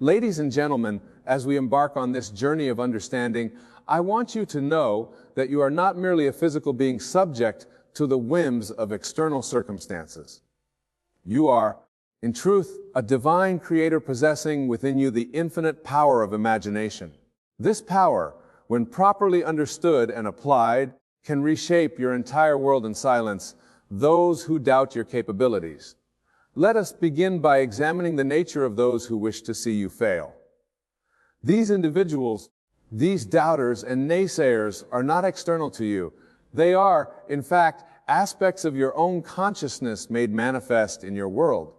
Ladies and gentlemen, as we embark on this journey of understanding, I want you to know that you are not merely a physical being subject to the whims of external circumstances. You are, in truth, a divine creator possessing within you the infinite power of imagination. This power, when properly understood and applied, can reshape your entire world and silence those who doubt your capabilities. Let us begin by examining the nature of those who wish to see you fail. These individuals, these doubters and naysayers are not external to you. They are, in fact, aspects of your own consciousness made manifest in your world.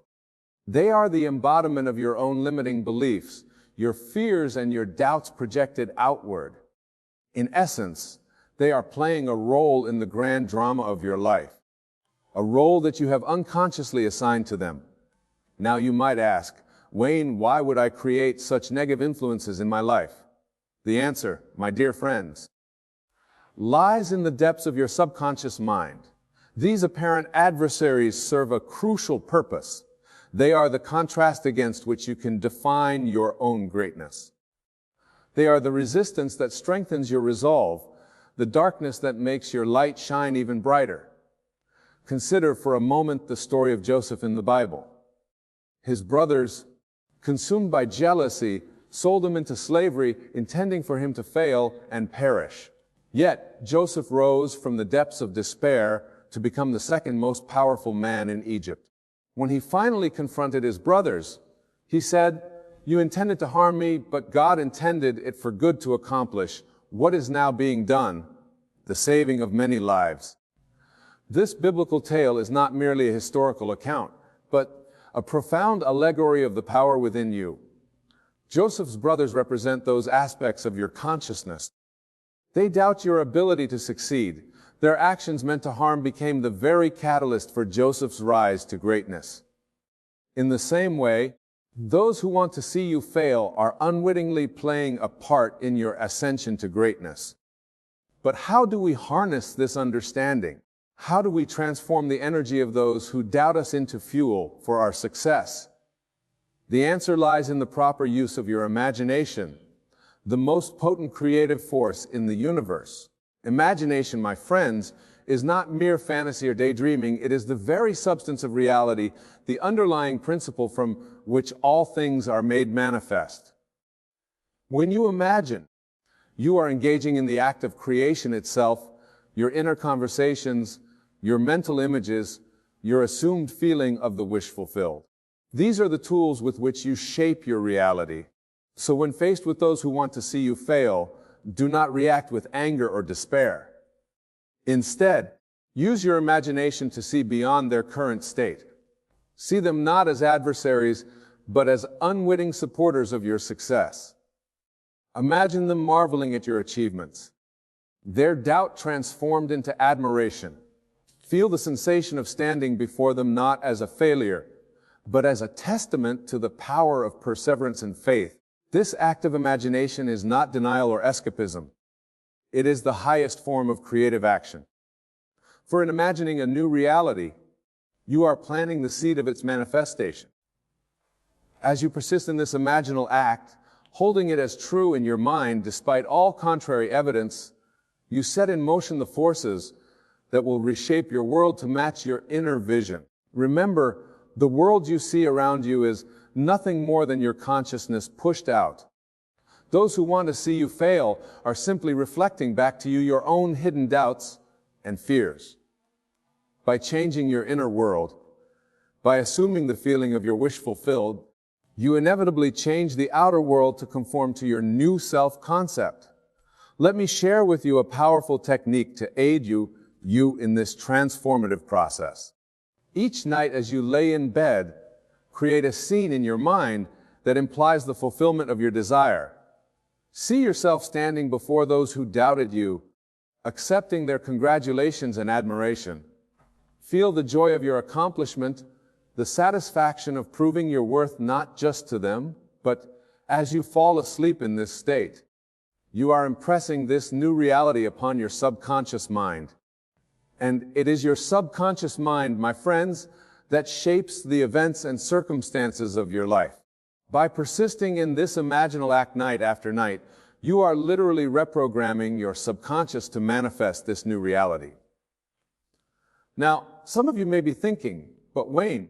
They are the embodiment of your own limiting beliefs, your fears and your doubts projected outward. In essence, they are playing a role in the grand drama of your life, a role that you have unconsciously assigned to them. Now you might ask, Wayne, why would I create such negative influences in my life? The answer, my dear friends, lies in the depths of your subconscious mind. These apparent adversaries serve a crucial purpose. They are the contrast against which you can define your own greatness. They are the resistance that strengthens your resolve, the darkness that makes your light shine even brighter. Consider for a moment the story of Joseph in the Bible. His brothers, consumed by jealousy, sold him into slavery, intending for him to fail and perish. Yet, Joseph rose from the depths of despair to become the second most powerful man in Egypt. When he finally confronted his brothers, he said, "You intended to harm me, but God intended it for good to accomplish what is now being done, the saving of many lives." This biblical tale is not merely a historical account, but a profound allegory of the power within you. Joseph's brothers represent those aspects of your consciousness. They doubt your ability to succeed. Their actions meant to harm became the very catalyst for Joseph's rise to greatness. In the same way, those who want to see you fail are unwittingly playing a part in your ascension to greatness. But how do we harness this understanding? How do we transform the energy of those who doubt us into fuel for our success? The answer lies in the proper use of your imagination, the most potent creative force in the universe. Imagination, my friends, is not mere fantasy or daydreaming. It is the very substance of reality, the underlying principle from which all things are made manifest. When you imagine, you are engaging in the act of creation itself, your inner conversations, your mental images, your assumed feeling of the wish fulfilled. These are the tools with which you shape your reality. So when faced with those who want to see you fail, do not react with anger or despair. Instead, use your imagination to see beyond their current state. See them not as adversaries, but as unwitting supporters of your success. Imagine them marveling at your achievements, their doubt transformed into admiration. Feel the sensation of standing before them not as a failure, but as a testament to the power of perseverance and faith. This act of imagination is not denial or escapism. It is the highest form of creative action. For in imagining a new reality, you are planting the seed of its manifestation. As you persist in this imaginal act, holding it as true in your mind despite all contrary evidence, you set in motion the forces that will reshape your world to match your inner vision. Remember, the world you see around you is nothing more than your consciousness pushed out. Those who want to see you fail are simply reflecting back to you your own hidden doubts and fears. By changing your inner world, by assuming the feeling of your wish fulfilled, you inevitably change the outer world to conform to your new self-concept. Let me share with you a powerful technique to aid you in this transformative process. Each night as you lay in bed, create a scene in your mind that implies the fulfillment of your desire. See yourself standing before those who doubted you, accepting their congratulations and admiration. Feel the joy of your accomplishment, the satisfaction of proving your worth not just to them, but as you fall asleep in this state, you are impressing this new reality upon your subconscious mind. And it is your subconscious mind, my friends, that shapes the events and circumstances of your life. By persisting in this imaginal act night after night, you are literally reprogramming your subconscious to manifest this new reality. Now, some of you may be thinking, but Wayne,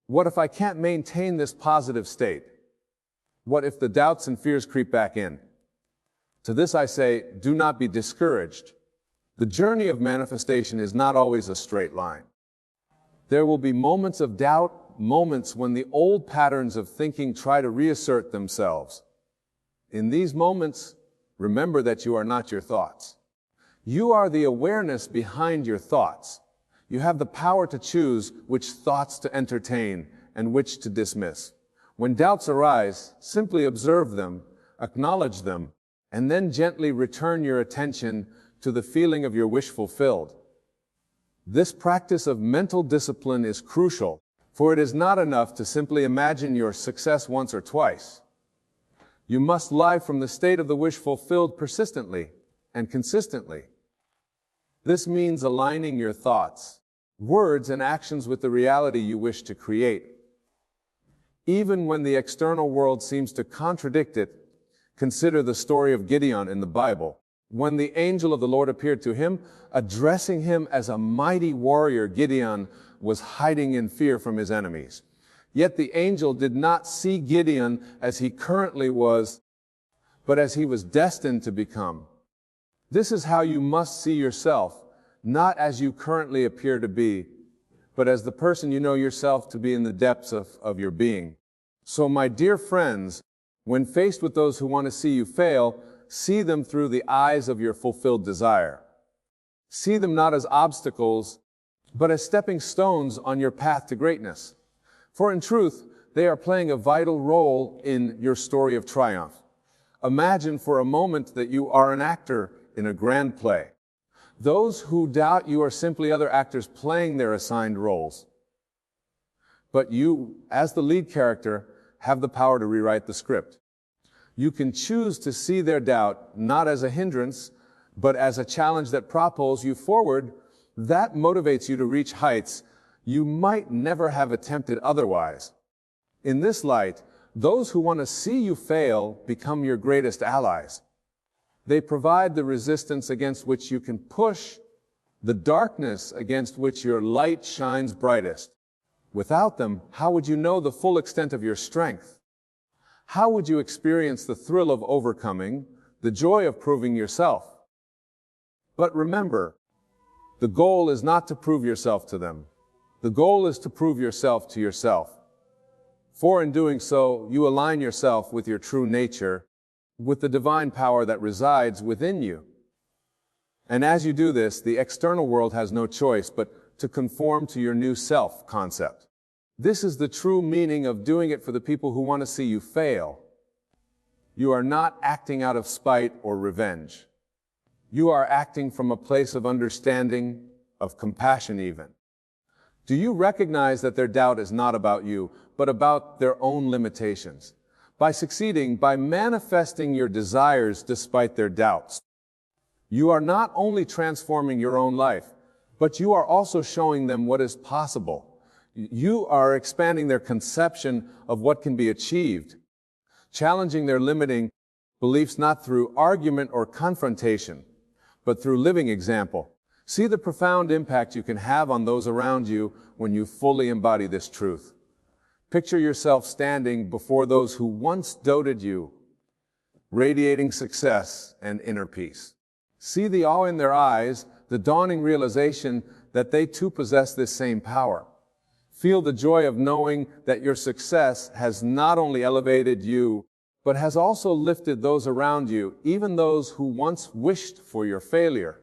what if I can't maintain this positive state? What if the doubts and fears creep back in? To this I say, do not be discouraged. The journey of manifestation is not always a straight line. There will be moments of doubt, moments when the old patterns of thinking try to reassert themselves. In these moments, remember that you are not your thoughts. You are the awareness behind your thoughts. You have the power to choose which thoughts to entertain and which to dismiss. When doubts arise, simply observe them, acknowledge them, and then gently return your attention to the feeling of your wish fulfilled. This practice of mental discipline is crucial, for it is not enough to simply imagine your success once or twice. You must live from the state of the wish fulfilled persistently and consistently. This means aligning your thoughts, words, and actions with the reality you wish to create. Even when the external world seems to contradict it, consider the story of Gideon in the Bible. When the angel of the Lord appeared to him, addressing him as a mighty warrior, Gideon was hiding in fear from his enemies. Yet the angel did not see Gideon as he currently was, but as he was destined to become. This is how you must see yourself, not as you currently appear to be, but as the person you know yourself to be in the depths of your being. So, my dear friends, when faced with those who want to see you fail, see them through the eyes of your fulfilled desire. See them not as obstacles, but as stepping stones on your path to greatness. For in truth, they are playing a vital role in your story of triumph. Imagine for a moment that you are an actor in a grand play. Those who doubt you are simply other actors playing their assigned roles. But you, as the lead character, have the power to rewrite the script. You can choose to see their doubt not as a hindrance, but as a challenge that propels you forward. That motivates you to reach heights you might never have attempted otherwise. In this light, those who want to see you fail become your greatest allies. They provide the resistance against which you can push, the darkness against which your light shines brightest. Without them, how would you know the full extent of your strength? How would you experience the thrill of overcoming, the joy of proving yourself? But remember, the goal is not to prove yourself to them. The goal is to prove yourself to yourself. For in doing so, you align yourself with your true nature, with the divine power that resides within you. And as you do this, the external world has no choice but to conform to your new self concept. This is the true meaning of doing it for the people who want to see you fail. You are not acting out of spite or revenge. You are acting from a place of understanding, of compassion even. Do you recognize that their doubt is not about you, but about their own limitations? By succeeding, by manifesting your desires despite their doubts, you are not only transforming your own life, but you are also showing them what is possible. You are expanding their conception of what can be achieved, challenging their limiting beliefs not through argument or confrontation, but through living example. See the profound impact you can have on those around you when you fully embody this truth. Picture yourself standing before those who once doubted you, radiating success and inner peace. See the awe in their eyes, the dawning realization that they too possess this same power. Feel the joy of knowing that your success has not only elevated you, but has also lifted those around you, even those who once wished for your failure.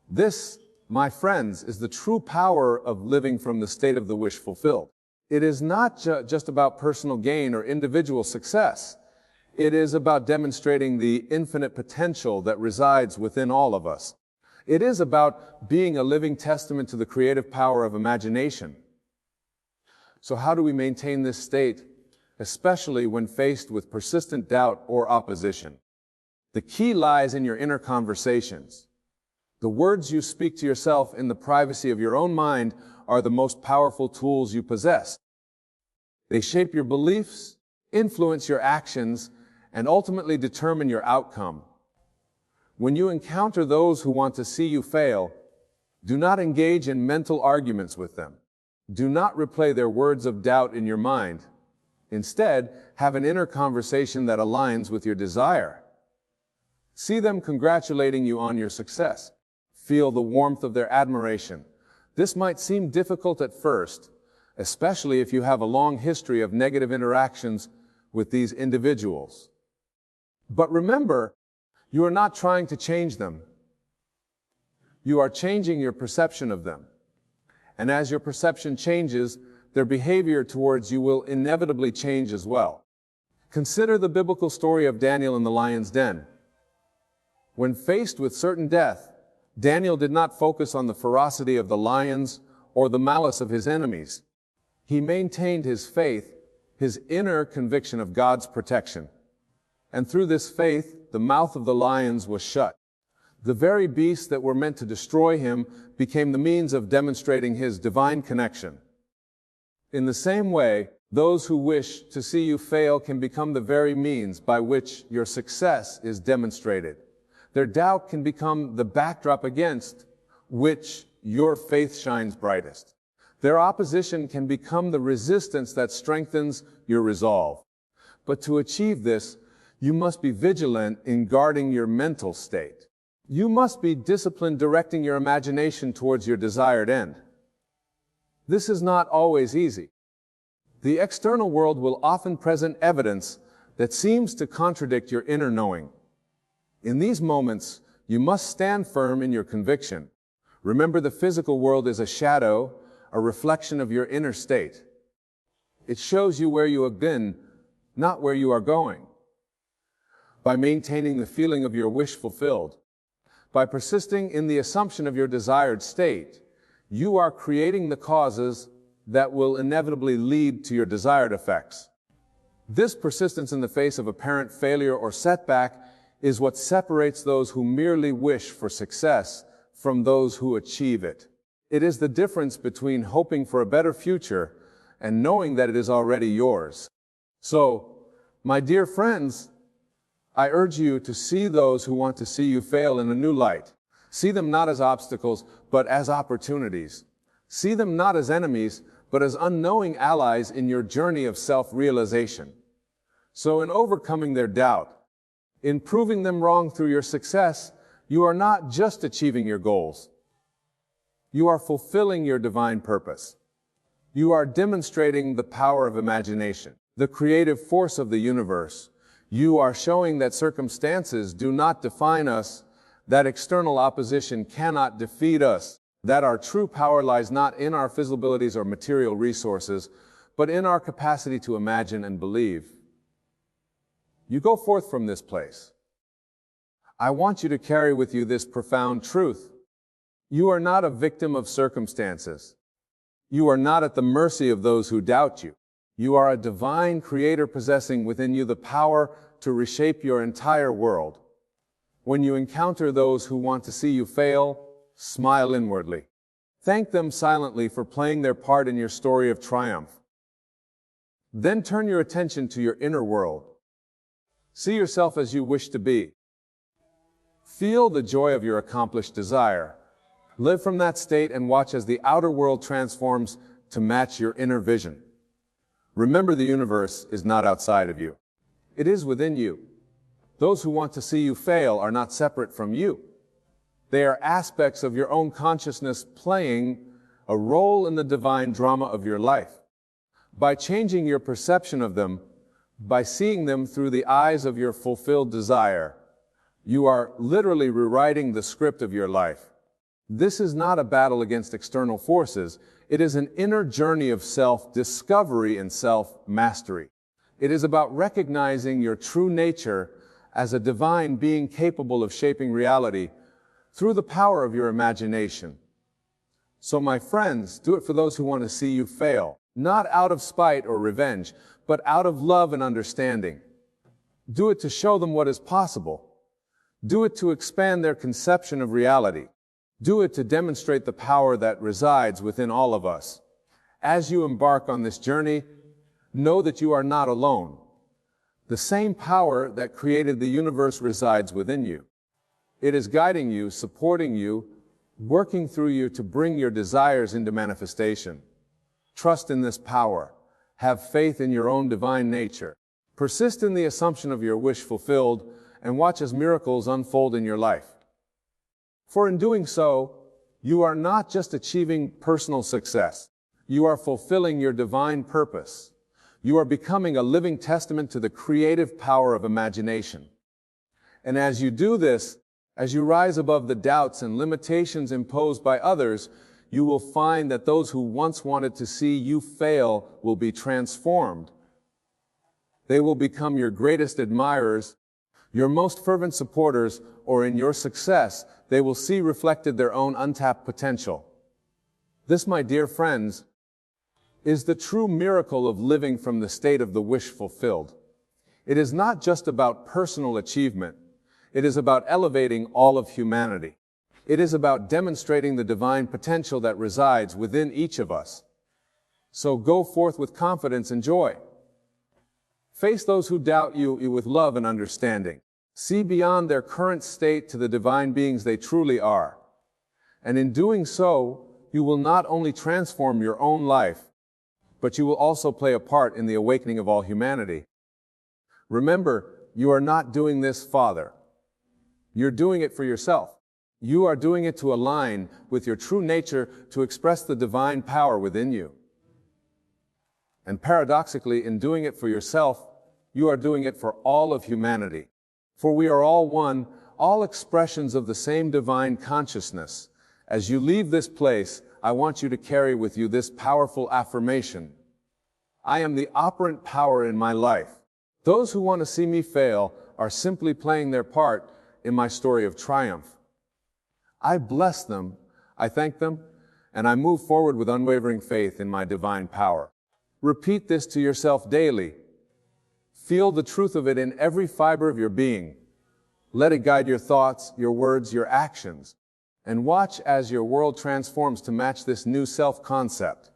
This, my friends, is the true power of living from the state of the wish fulfilled. It is not just about personal gain or individual success. It is about demonstrating the infinite potential that resides within all of us. It is about being a living testament to the creative power of imagination. So how do we maintain this state, especially when faced with persistent doubt or opposition? The key lies in your inner conversations. The words you speak to yourself in the privacy of your own mind are the most powerful tools you possess. They shape your beliefs, influence your actions, and ultimately determine your outcome. When you encounter those who want to see you fail, do not engage in mental arguments with them. Do not replay their words of doubt in your mind. Instead, have an inner conversation that aligns with your desire. See them congratulating you on your success. Feel the warmth of their admiration. This might seem difficult at first, especially if you have a long history of negative interactions with these individuals. But remember, you are not trying to change them. You are changing your perception of them. And as your perception changes, their behavior towards you will inevitably change as well. Consider the biblical story of Daniel in the lion's den. When faced with certain death, Daniel did not focus on the ferocity of the lions or the malice of his enemies. He maintained his faith, his inner conviction of God's protection. And through this faith, the mouth of the lions was shut. The very beasts that were meant to destroy him became the means of demonstrating his divine connection. In the same way, those who wish to see you fail can become the very means by which your success is demonstrated. Their doubt can become the backdrop against which your faith shines brightest. Their opposition can become the resistance that strengthens your resolve. But to achieve this, you must be vigilant in guarding your mental state. You must be disciplined directing your imagination towards your desired end. This is not always easy. The external world will often present evidence that seems to contradict your inner knowing. In these moments, you must stand firm in your conviction. Remember, the physical world is a shadow, a reflection of your inner state. It shows you where you have been, not where you are going. By maintaining the feeling of your wish fulfilled, by persisting in the assumption of your desired state, you are creating the causes that will inevitably lead to your desired effects. This persistence in the face of apparent failure or setback is what separates those who merely wish for success from those who achieve it. It is the difference between hoping for a better future and knowing that it is already yours. So, my dear friends, I urge you to see those who want to see you fail in a new light. See them not as obstacles, but as opportunities. See them not as enemies, but as unknowing allies in your journey of self-realization. So in overcoming their doubt, in proving them wrong through your success, you are not just achieving your goals. You are fulfilling your divine purpose. You are demonstrating the power of imagination, the creative force of the universe. You are showing that circumstances do not define us, that external opposition cannot defeat us, that our true power lies not in our physical abilities or material resources, but in our capacity to imagine and believe. You go forth from this place. I want you to carry with you this profound truth. You are not a victim of circumstances. You are not at the mercy of those who doubt you. You are a divine creator possessing within you the power to reshape your entire world. When you encounter those who want to see you fail, smile inwardly. Thank them silently for playing their part in your story of triumph. Then turn your attention to your inner world. See yourself as you wish to be. Feel the joy of your accomplished desire. Live from that state and watch as the outer world transforms to match your inner vision. Remember, the universe is not outside of you. It is within you. Those who want to see you fail are not separate from you. They are aspects of your own consciousness playing a role in the divine drama of your life. By changing your perception of them, by seeing them through the eyes of your fulfilled desire, you are literally rewriting the script of your life. This is not a battle against external forces. It is an inner journey of self-discovery and self-mastery. It is about recognizing your true nature as a divine being capable of shaping reality through the power of your imagination. So, my friends, do it for those who want to see you fail, not out of spite or revenge, but out of love and understanding. Do it to show them what is possible. Do it to expand their conception of reality. Do it to demonstrate the power that resides within all of us. As you embark on this journey, know that you are not alone. The same power that created the universe resides within you. It is guiding you, supporting you, working through you to bring your desires into manifestation. Trust in this power. Have faith in your own divine nature. Persist in the assumption of your wish fulfilled, and watch as miracles unfold in your life. For in doing so, you are not just achieving personal success. You are fulfilling your divine purpose. You are becoming a living testament to the creative power of imagination. And as you do this, as you rise above the doubts and limitations imposed by others, you will find that those who once wanted to see you fail will be transformed. They will become your greatest admirers, your most fervent supporters, or in your success, they will see reflected their own untapped potential. This, my dear friends, is the true miracle of living from the state of the wish fulfilled. It is not just about personal achievement. It is about elevating all of humanity. It is about demonstrating the divine potential that resides within each of us. So go forth with confidence and joy. Face those who doubt you with love and understanding. See beyond their current state to the divine beings they truly are. And in doing so, you will not only transform your own life, but you will also play a part in the awakening of all humanity. Remember, you are not doing this, Father. You're doing it for yourself. You are doing it to align with your true nature, to express the divine power within you. And paradoxically, in doing it for yourself, you are doing it for all of humanity. For we are all one, all expressions of the same divine consciousness. As you leave this place, I want you to carry with you this powerful affirmation. I am the operant power in my life. Those who want to see me fail are simply playing their part in my story of triumph. I bless them, I thank them, and I move forward with unwavering faith in my divine power. Repeat this to yourself daily. Feel the truth of it in every fiber of your being. Let it guide your thoughts, your words, your actions. And watch as your world transforms to match this new self-concept.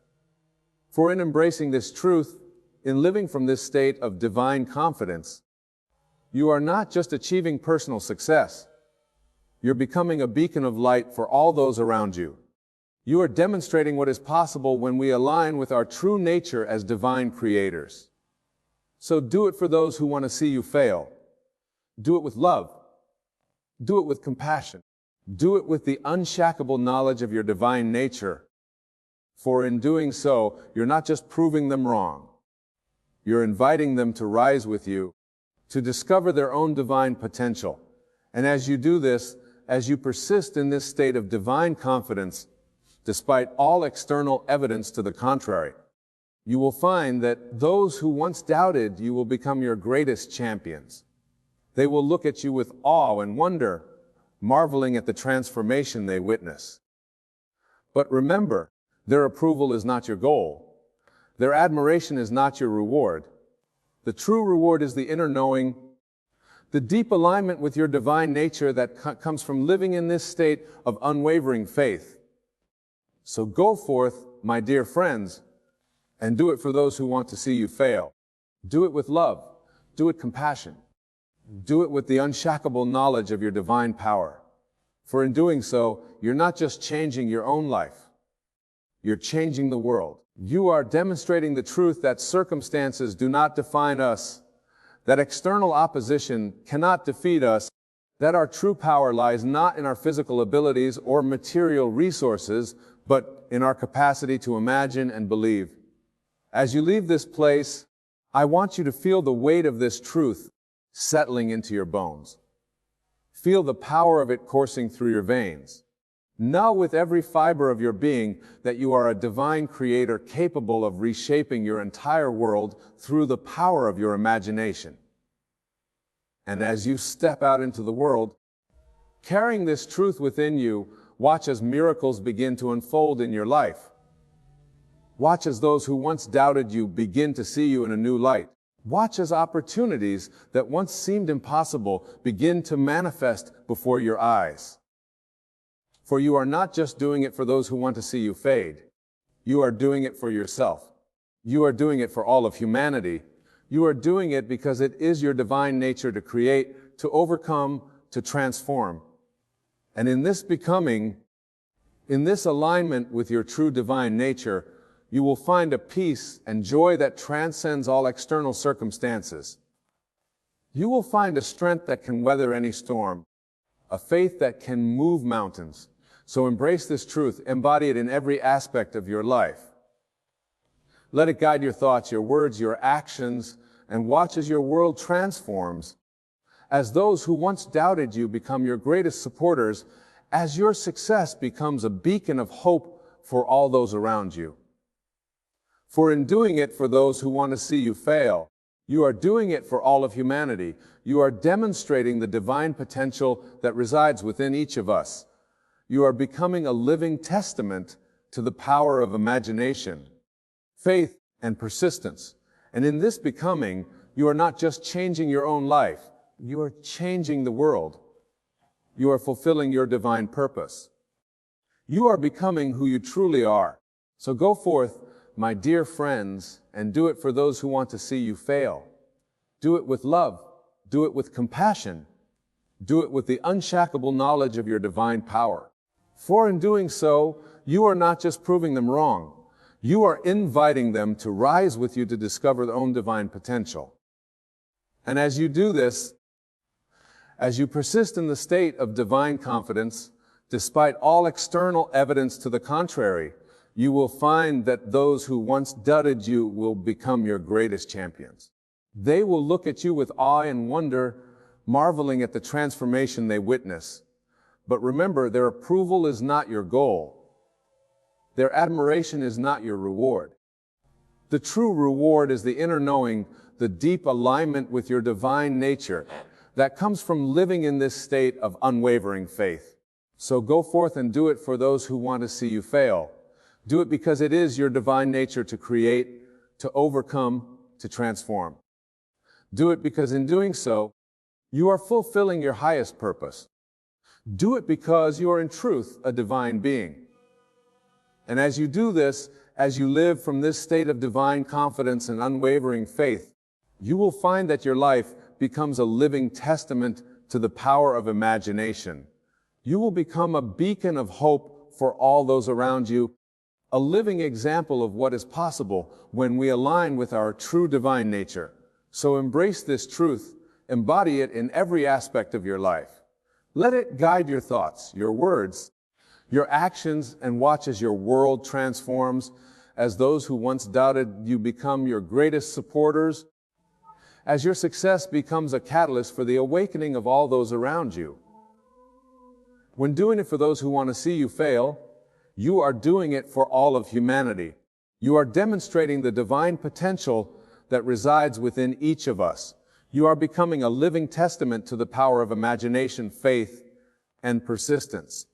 For in embracing this truth, in living from this state of divine confidence, you are not just achieving personal success. You're becoming a beacon of light for all those around you. You are demonstrating what is possible when we align with our true nature as divine creators. So do it for those who want to see you fail. Do it with love. Do it with compassion. Do it with the unshakable knowledge of your divine nature. For in doing so, you're not just proving them wrong. You're inviting them to rise with you, to discover their own divine potential. And as you do this, as you persist in this state of divine confidence, despite all external evidence to the contrary, you will find that those who once doubted you will become your greatest champions. They will look at you with awe and wonder, marveling at the transformation they witness. But remember, their approval is not your goal. Their admiration is not your reward. The true reward is the inner knowing, the deep alignment with your divine nature that comes from living in this state of unwavering faith. So go forth, my dear friends, and do it for those who want to see you fail. Do it with love. Do it with compassion. Do it with the unshakable knowledge of your divine power. For in doing so, you're not just changing your own life. You're changing the world. You are demonstrating the truth that circumstances do not define us, that external opposition cannot defeat us, that our true power lies not in our physical abilities or material resources, but in our capacity to imagine and believe. As you leave this place, I want you to feel the weight of this truth settling into your bones. Feel the power of it coursing through your veins. Know with every fiber of your being that you are a divine creator capable of reshaping your entire world through the power of your imagination. And as you step out into the world, carrying this truth within you, watch as miracles begin to unfold in your life. Watch as those who once doubted you begin to see you in a new light. Watch as opportunities that once seemed impossible begin to manifest before your eyes. For you are not just doing it for those who want to see you fade. You are doing it for yourself. You are doing it for all of humanity, You are doing it because it is your divine nature to create, to overcome, to transform. And in this becoming, in this alignment with your true divine nature, you will find a peace and joy that transcends all external circumstances. You will find a strength that can weather any storm, a faith that can move mountains. So embrace this truth, embody it in every aspect of your life. Let it guide your thoughts, your words, your actions, and watch as your world transforms. As those who once doubted you become your greatest supporters, as your success becomes a beacon of hope for all those around you. For in doing it for those who want to see you fail, you are doing it for all of humanity. You are demonstrating the divine potential that resides within each of us. You are becoming a living testament to the power of imagination, faith, and persistence. And in this becoming, you are not just changing your own life, you are changing the world. You are fulfilling your divine purpose. You are becoming who you truly are. So go forth, my dear friends, and do it for those who want to see you fail. Do it with love. Do it with compassion. Do it with the unshakable knowledge of your divine power. For in doing so, you are not just proving them wrong. You are inviting them to rise with you to discover their own divine potential. And as you do this, as you persist in the state of divine confidence, despite all external evidence to the contrary, you will find that those who once doubted you will become your greatest champions. They will look at you with awe and wonder, marveling at the transformation they witness. But remember, their approval is not your goal. Their admiration is not your reward. The true reward is the inner knowing, the deep alignment with your divine nature that comes from living in this state of unwavering faith. So go forth and do it for those who want to see you fail. Do it because it is your divine nature to create, to overcome, to transform. Do it because in doing so, you are fulfilling your highest purpose. Do it because you are in truth a divine being. And as you do this, as you live from this state of divine confidence and unwavering faith, you will find that your life becomes a living testament to the power of imagination. You will become a beacon of hope for all those around you, a living example of what is possible when we align with our true divine nature. So embrace this truth, embody it in every aspect of your life. Let it guide your thoughts, your words, your actions, and watch as your world transforms, as those who once doubted you become your greatest supporters, as your success becomes a catalyst for the awakening of all those around you. When doing it for those who want to see you fail, you are doing it for all of humanity. You are demonstrating the divine potential that resides within each of us. You are becoming a living testament to the power of imagination, faith, and persistence.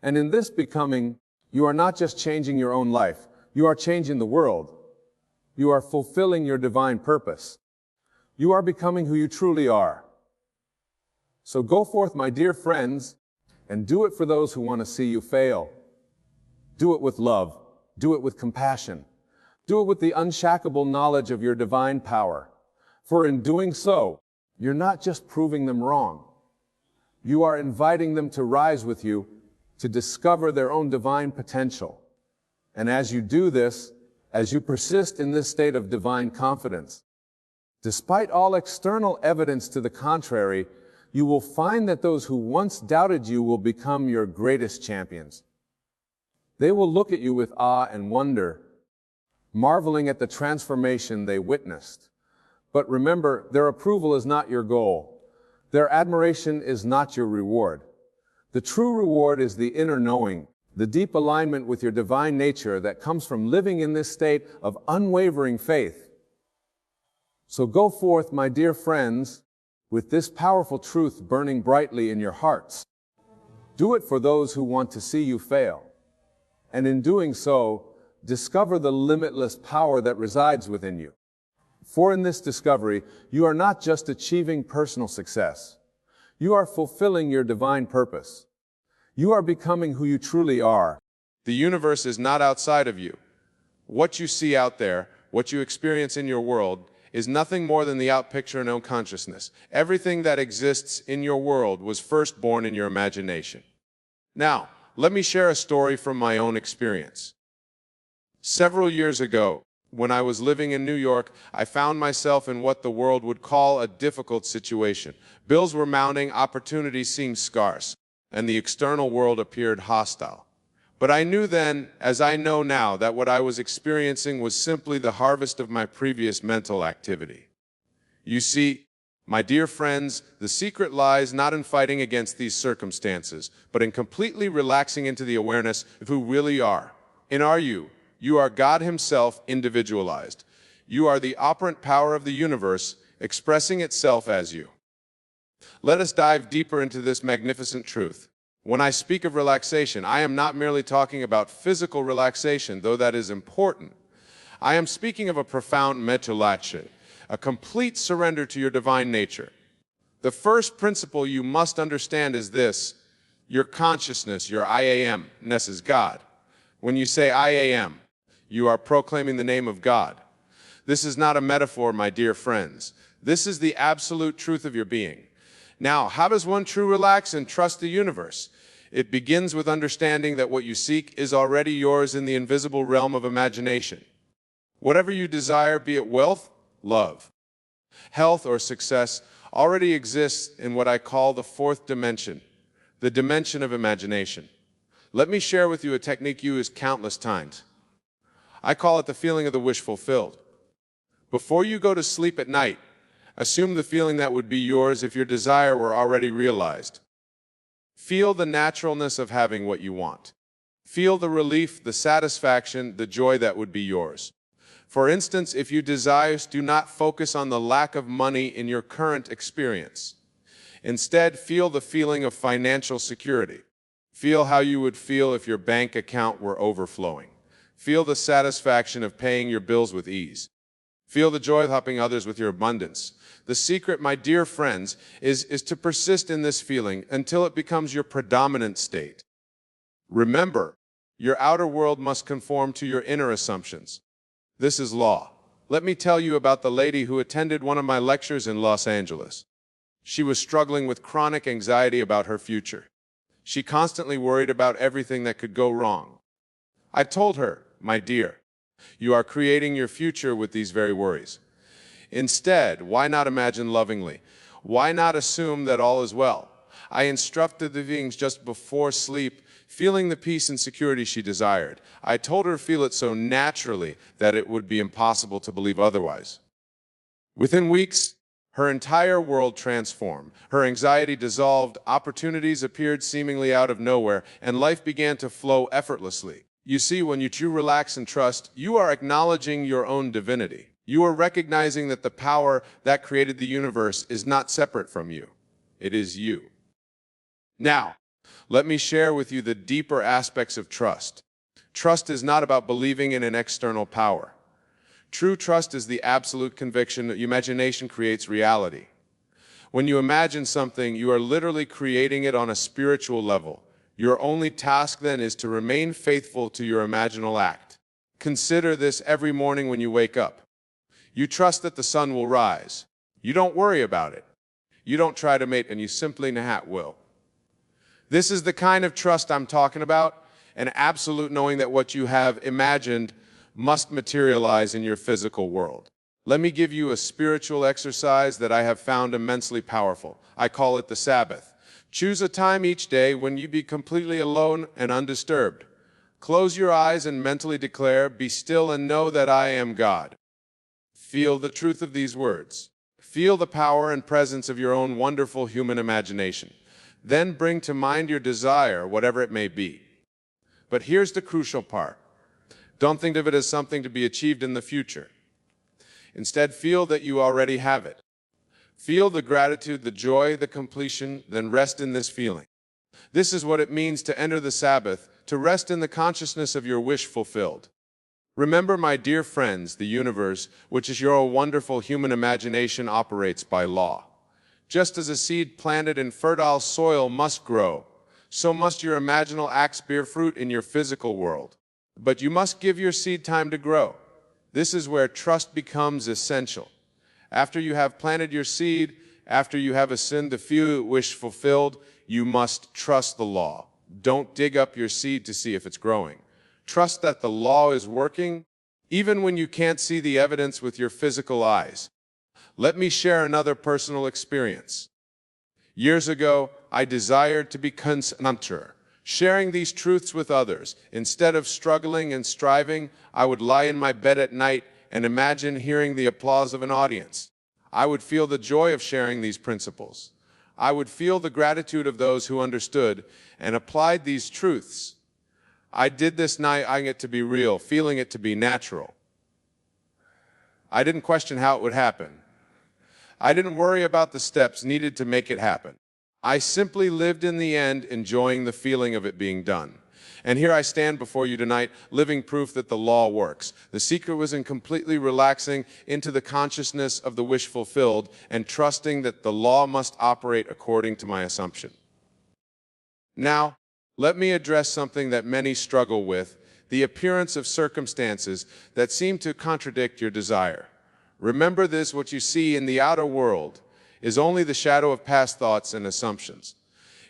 And in this becoming, you are not just changing your own life, you are changing the world. You are fulfilling your divine purpose. You are becoming who you truly are. So go forth, my dear friends, and do it for those who want to see you fail. Do it with love. Do it with compassion. Do it with the unshakable knowledge of your divine power. For in doing so, you're not just proving them wrong. You are inviting them to rise with you to discover their own divine potential. And as you do this, as you persist in this state of divine confidence, despite all external evidence to the contrary, you will find that those who once doubted you will become your greatest champions. They will look at you with awe and wonder, marveling at the transformation they witnessed. But remember, their approval is not your goal. Their admiration is not your reward. The true reward is the inner knowing, the deep alignment with your divine nature that comes from living in this state of unwavering faith. So go forth, my dear friends, with this powerful truth burning brightly in your hearts. Do it for those who want to see you fail. And in doing so, discover the limitless power that resides within you. For in this discovery, you are not just achieving personal success. You are fulfilling your divine purpose. You are becoming who you truly are. The universe is not outside of you. What you see out there, what you experience in your world, is nothing more than the outpicture in unconsciousness. Everything that exists in your world was first born in your imagination. Now, let me share a story from my own experience. Several years ago, when I was living in New York, I found myself in what the world would call a difficult situation. Bills were mounting, opportunities seemed scarce, and the external world appeared hostile. But I knew then, as I know now, that what I was experiencing was simply the harvest of my previous mental activity. You see, my dear friends, the secret lies not in fighting against these circumstances, but in completely relaxing into the awareness of who really are. In our you are God Himself individualized. You are the operant power of the universe expressing itself as you. Let us dive deeper into this magnificent truth. When I speak of relaxation, I am not merely talking about physical relaxation, though that is important. I am speaking of a profound reconnect, a complete surrender to your divine nature. The first principle you must understand is this: your consciousness, your I am-ness is God. When you say I am, you are proclaiming the name of God. This is not a metaphor, my dear friends. This is the absolute truth of your being. Now, how does one truly relax and trust the universe? It begins with understanding that what you seek is already yours in the invisible realm of imagination. Whatever you desire, be it wealth, love, health, or success, already exists in what I call the fourth dimension, the dimension of imagination. Let me share with you a technique used countless times. I call it the feeling of the wish fulfilled. Before you go to sleep at night, assume the feeling that would be yours if your desire were already realized. Feel the naturalness of having what you want. Feel the relief, the satisfaction, the joy that would be yours. For instance, if you desire, do not focus on the lack of money in your current experience. Instead, feel the feeling of financial security. Feel how you would feel if your bank account were overflowing. Feel the satisfaction of paying your bills with ease. Feel the joy of helping others with your abundance. The secret, my dear friends, is to persist in this feeling until it becomes your predominant state. Remember, your outer world must conform to your inner assumptions. This is law. Let me tell you about the lady who attended one of my lectures in Los Angeles. She was struggling with chronic anxiety about her future. She constantly worried about everything that could go wrong. I told her, my dear, you are creating your future with these very worries. Instead, why not imagine lovingly? Why not assume that all is well? I instructed the beings just before sleep, feeling the peace and security she desired. I told her to feel it so naturally that it would be impossible to believe otherwise. Within weeks, her entire world transformed. Her anxiety dissolved, opportunities appeared seemingly out of nowhere, and life began to flow effortlessly. You see, when you truly relax and trust, you are acknowledging your own divinity. You are recognizing that the power that created the universe is not separate from you. It is you. Now, let me share with you the deeper aspects of trust. Trust is not about believing in an external power. True trust is the absolute conviction that imagination creates reality. When you imagine something, you are literally creating it on a spiritual level. Your only task then is to remain faithful to your imaginal act. Consider this every morning when you wake up. You trust that the sun will rise. You don't worry about it. You don't try to mate, and you simply will. This is the kind of trust I'm talking about, an absolute knowing that what you have imagined must materialize in your physical world. Let me give you a spiritual exercise that I have found immensely powerful. I call it the Sabbath. Choose a time each day when you be completely alone and undisturbed. Close your eyes and mentally declare, "Be still and know that I am God." Feel the truth of these words. Feel the power and presence of your own wonderful human imagination. Then bring to mind your desire, whatever it may be. But here's the crucial part. Don't think of it as something to be achieved in the future. Instead, feel that you already have it. Feel the gratitude, the joy, the completion, then rest in this feeling. This is what it means to enter the Sabbath, to rest in the consciousness of your wish fulfilled. Remember, my dear friends, the universe, which is your wonderful human imagination, operates by law. Just as a seed planted in fertile soil must grow, so must your imaginal acts bear fruit in your physical world. But you must give your seed time to grow. This is where trust becomes essential. After you have planted your seed, after you have ascended the few wish fulfilled, you must trust the law. Don't dig up your seed to see if it's growing. Trust that the law is working, even when you can't see the evidence with your physical eyes. Let me share another personal experience. Years ago, I desired to be constructive, sharing these truths with others. Instead of struggling and striving, I would lie in my bed at night and imagine hearing the applause of an audience. I would feel the joy of sharing these principles. I would feel the gratitude of those who understood and applied these truths. I did this knowing it to be real, feeling it to be natural. I didn't question how it would happen. I didn't worry about the steps needed to make it happen. I simply lived in the end, enjoying the feeling of it being done. And here I stand before you tonight, living proof that the law works. The secret was in completely relaxing into the consciousness of the wish fulfilled and trusting that the law must operate according to my assumption. Now, let me address something that many struggle with, the appearance of circumstances that seem to contradict your desire. Remember this: what you see in the outer world is only the shadow of past thoughts and assumptions.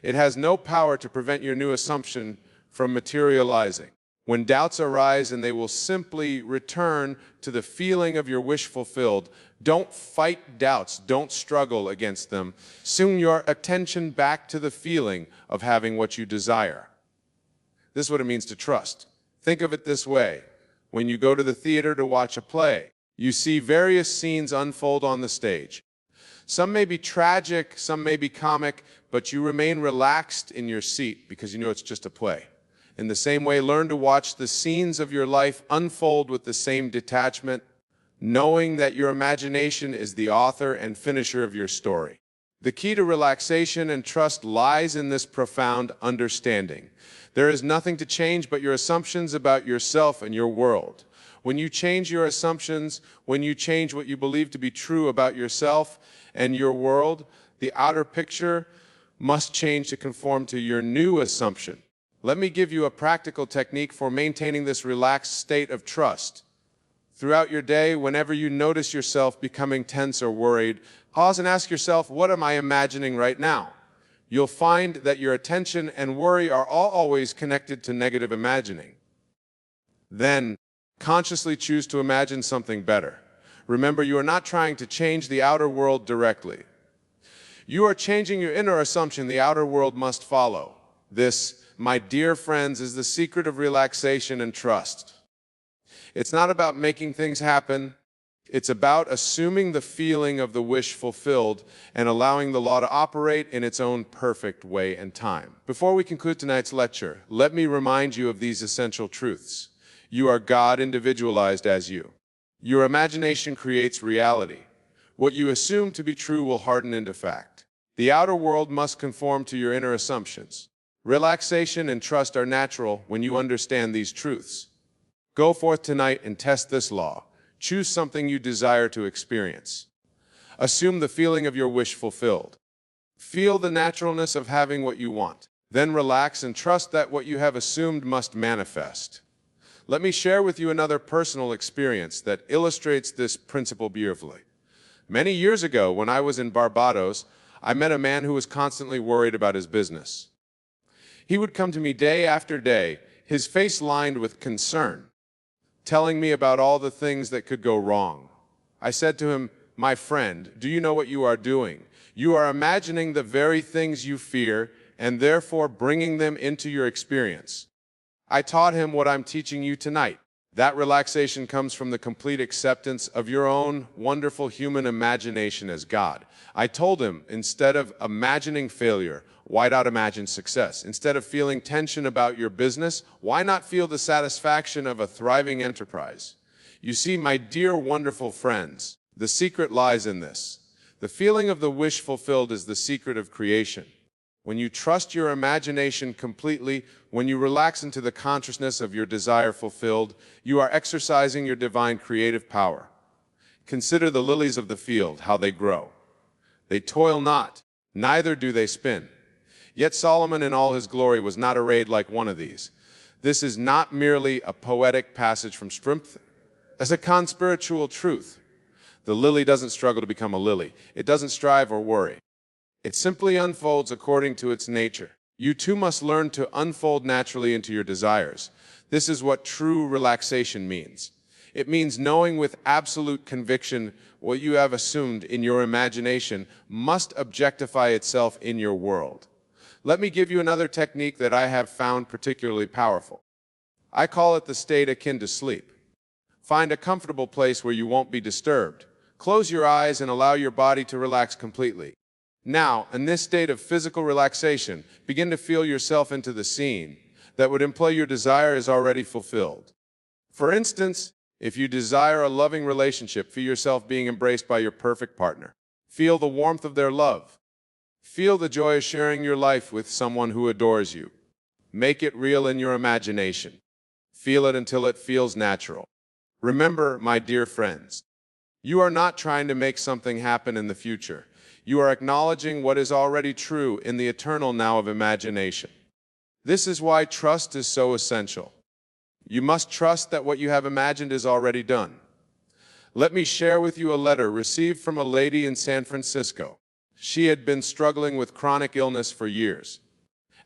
It has no power to prevent your new assumption from materializing. When doubts arise, and they will simply return to the feeling of your wish fulfilled, don't fight doubts, don't struggle against them. Swing your attention back to the feeling of having what you desire. This is what it means to trust. Think of it this way. When you go to the theater to watch a play, you see various scenes unfold on the stage. Some may be tragic, some may be comic, but you remain relaxed in your seat because you know it's just a play. In the same way, learn to watch the scenes of your life unfold with the same detachment, knowing that your imagination is the author and finisher of your story. The key to relaxation and trust lies in this profound understanding. There is nothing to change but your assumptions about yourself and your world. When you change your assumptions, when you change what you believe to be true about yourself and your world, the outer picture must change to conform to your new assumption. Let me give you a practical technique for maintaining this relaxed state of trust. Throughout your day, whenever you notice yourself becoming tense or worried, pause and ask yourself, what am I imagining right now? You'll find that your attention and worry are always connected to negative imagining. Then, consciously choose to imagine something better. Remember, you are not trying to change the outer world directly. You are changing your inner assumption the outer world must follow. This, my dear friends, is the secret of relaxation and trust. It's not about making things happen. It's about assuming the feeling of the wish fulfilled and allowing the law to operate in its own perfect way and time. Before we conclude tonight's lecture, let me remind you of these essential truths. You are God individualized as you. Your imagination creates reality. What you assume to be true will harden into fact. The outer world must conform to your inner assumptions. Relaxation and trust are natural when you understand these truths. Go forth tonight and test this law. Choose something you desire to experience. Assume the feeling of your wish fulfilled. Feel the naturalness of having what you want. Then relax and trust that what you have assumed must manifest. Let me share with you another personal experience that illustrates this principle beautifully. Many years ago, when I was in Barbados, I met a man who was constantly worried about his business. He would come to me day after day, his face lined with concern, telling me about all the things that could go wrong. I said to him, "My friend, do you know what you are doing? You are imagining the very things you fear and therefore bringing them into your experience." I taught him what I'm teaching you tonight. That relaxation comes from the complete acceptance of your own wonderful human imagination as God. I told him, instead of imagining failure, why not imagine success? Instead of feeling tension about your business, why not feel the satisfaction of a thriving enterprise? You see, my dear wonderful friends, the secret lies in this. The feeling of the wish fulfilled is the secret of creation. When you trust your imagination completely, when you relax into the consciousness of your desire fulfilled, you are exercising your divine creative power. Consider the lilies of the field, how they grow. They toil not, neither do they spin. Yet Solomon in all his glory was not arrayed like one of these. This is not merely a poetic passage from Scripture, as a conspiritual truth. The lily doesn't struggle to become a lily. It doesn't strive or worry. It simply unfolds according to its nature. You too must learn to unfold naturally into your desires. This is what true relaxation means. It means knowing with absolute conviction what you have assumed in your imagination must objectify itself in your world. Let me give you another technique that I have found particularly powerful. I call it the state akin to sleep. Find a comfortable place where you won't be disturbed. Close your eyes and allow your body to relax completely. Now, in this state of physical relaxation, begin to feel yourself into the scene that would imply your desire is already fulfilled. For instance, if you desire a loving relationship, feel yourself being embraced by your perfect partner. Feel the warmth of their love. Feel the joy of sharing your life with someone who adores you. Make it real in your imagination. Feel it until it feels natural. Remember, my dear friends, you are not trying to make something happen in the future. You are acknowledging what is already true in the eternal now of imagination. This is why trust is so essential. You must trust that what you have imagined is already done. Let me share with you a letter received from a lady in San Francisco. She had been struggling with chronic illness for years.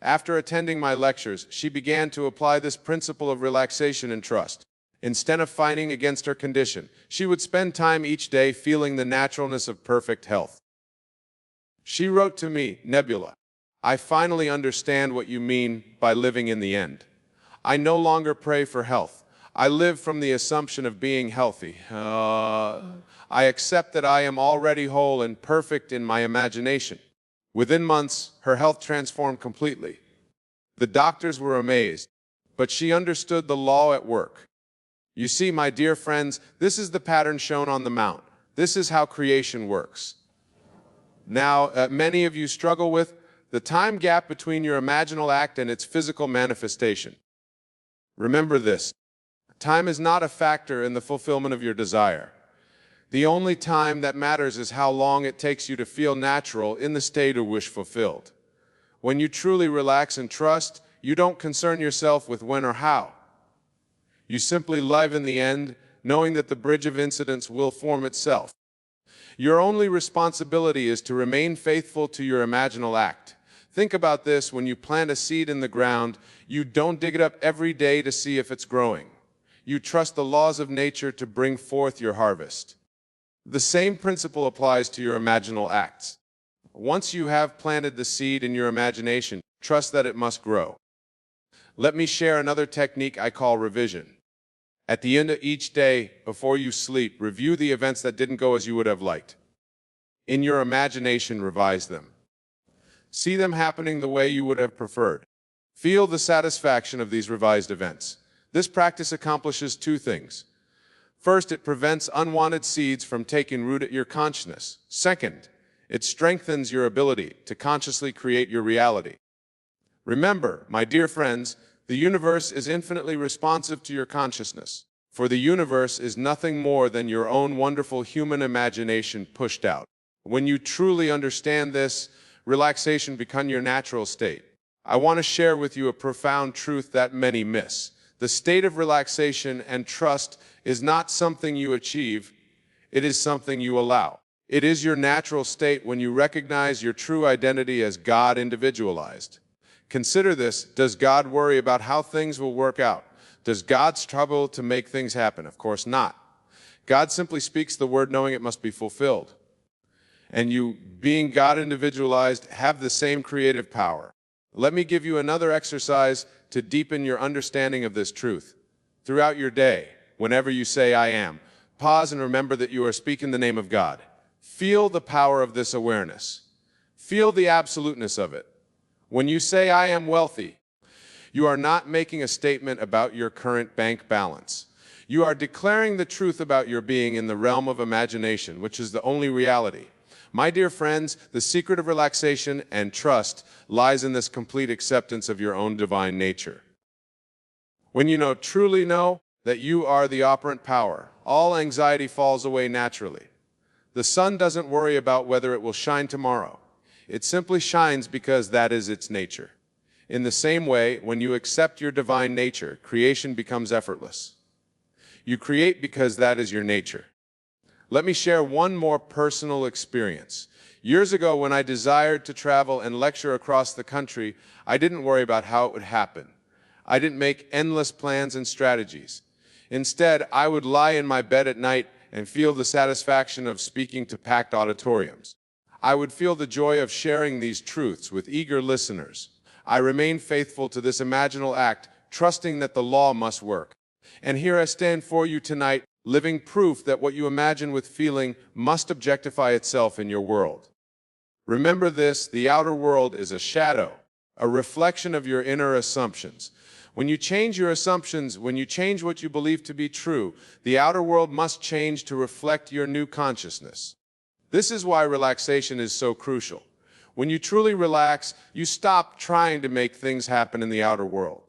After attending my lectures, she began to apply this principle of relaxation and trust. Instead of fighting against her condition, she would spend time each day feeling the naturalness of perfect health. She wrote to me, Nebula, I finally understand what you mean by living in the end. I no longer pray for health. I live from the assumption of being healthy. I accept that I am already whole and perfect in my imagination. Within months, her health transformed completely. The doctors were amazed, but she understood the law at work. You see, my dear friends, this is the pattern shown on the mount. This is how creation works. Now, many of you struggle with the time gap between your imaginal act and its physical manifestation. Remember this. Time is not a factor in the fulfillment of your desire. The only time that matters is how long it takes you to feel natural in the state of wish fulfilled. When you truly relax and trust, you don't concern yourself with when or how. You simply live in the end, knowing that the bridge of incidents will form itself. Your only responsibility is to remain faithful to your imaginal act. Think about this: when you plant a seed in the ground, you don't dig it up every day to see if it's growing. You trust the laws of nature to bring forth your harvest. The same principle applies to your imaginal acts. Once you have planted the seed in your imagination, trust that it must grow. Let me share another technique I call revision. At the end of each day, before you sleep, review the events that didn't go as you would have liked. In your imagination, revise them. See them happening the way you would have preferred. Feel the satisfaction of these revised events. This practice accomplishes two things. First, it prevents unwanted seeds from taking root at your consciousness. Second, it strengthens your ability to consciously create your reality. Remember, my dear friends, the universe is infinitely responsive to your consciousness, for the universe is nothing more than your own wonderful human imagination pushed out. When you truly understand this, relaxation becomes your natural state. I want to share with you a profound truth that many miss. The state of relaxation and trust is not something you achieve, it is something you allow. It is your natural state when you recognize your true identity as God individualized. Consider this: does God worry about how things will work out? Does God struggle to make things happen? Of course not. God simply speaks the word knowing it must be fulfilled. And you, being God individualized, have the same creative power. Let me give you another exercise to deepen your understanding of this truth. Throughout your day, whenever you say I am, pause and remember that you are speaking the name of God. Feel the power of this awareness. Feel the absoluteness of it. When you say I am wealthy, you are not making a statement about your current bank balance. You are declaring the truth about your being in the realm of imagination, which is the only reality. My dear friends, the secret of relaxation and trust lies in this complete acceptance of your own divine nature. When you truly know that you are the operant power, all anxiety falls away naturally. The sun doesn't worry about whether it will shine tomorrow. It simply shines because that is its nature. In the same way, when you accept your divine nature, creation becomes effortless. You create because that is your nature. Let me share one more personal experience. Years ago, when I desired to travel and lecture across the country, I didn't worry about how it would happen. I didn't make endless plans and strategies. Instead, I would lie in my bed at night and feel the satisfaction of speaking to packed auditoriums. I would feel the joy of sharing these truths with eager listeners. I remained faithful to this imaginal act, trusting that the law must work. And here I stand for you tonight, living proof that what you imagine with feeling must objectify itself in your world. Remember this, the outer world is a shadow, a reflection of your inner assumptions. When you change your assumptions, when you change what you believe to be true, the outer world must change to reflect your new consciousness. This is why relaxation is so crucial. When you truly relax, you stop trying to make things happen in the outer world.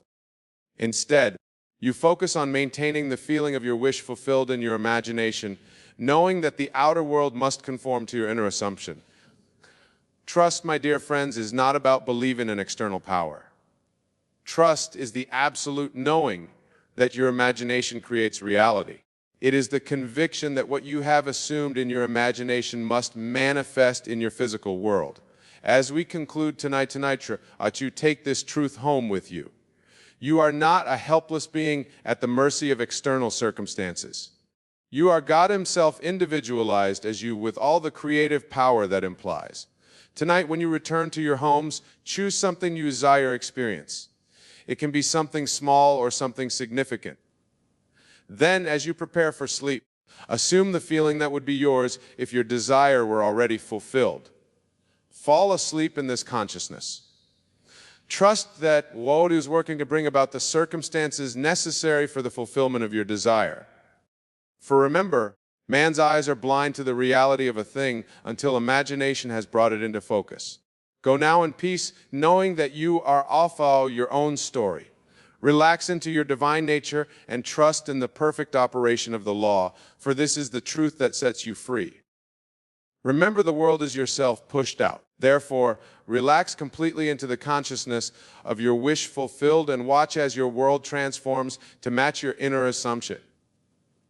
Instead, you focus on maintaining the feeling of your wish fulfilled in your imagination, knowing that the outer world must conform to your inner assumption. Trust, my dear friends, is not about believing in external power. Trust is the absolute knowing that your imagination creates reality. It is the conviction that what you have assumed in your imagination must manifest in your physical world. As we conclude tonight, you take this truth home with you. You are not a helpless being at the mercy of external circumstances. You are God Himself individualized as you with all the creative power that implies. Tonight, when you return to your homes, choose something you desire experience. It can be something small or something significant. Then, as you prepare for sleep, assume the feeling that would be yours if your desire were already fulfilled. Fall asleep in this consciousness. Trust that what is working to bring about the circumstances necessary for the fulfillment of your desire. For remember, man's eyes are blind to the reality of a thing until imagination has brought it into focus. Go now in peace, knowing that you are off your own story. Relax into your divine nature and trust in the perfect operation of the law, for this is the truth that sets you free. Remember, the world is yourself pushed out. Therefore, relax completely into the consciousness of your wish fulfilled and watch as your world transforms to match your inner assumption.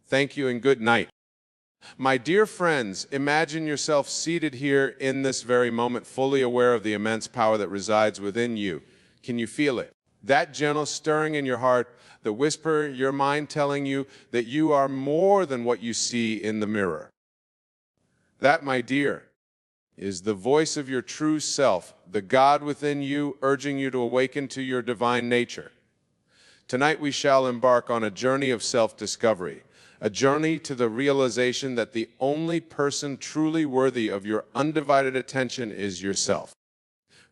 Thank you and good night. My dear friends, imagine yourself seated here in this very moment, fully aware of the immense power that resides within you. Can you feel it? That gentle stirring in your heart, the whisper in your mind telling you that you are more than what you see in the mirror. That, my dear, is the voice of your true self, the God within you, urging you to awaken to your divine nature. Tonight we shall embark on a journey of self-discovery, a journey to the realization that the only person truly worthy of your undivided attention is yourself.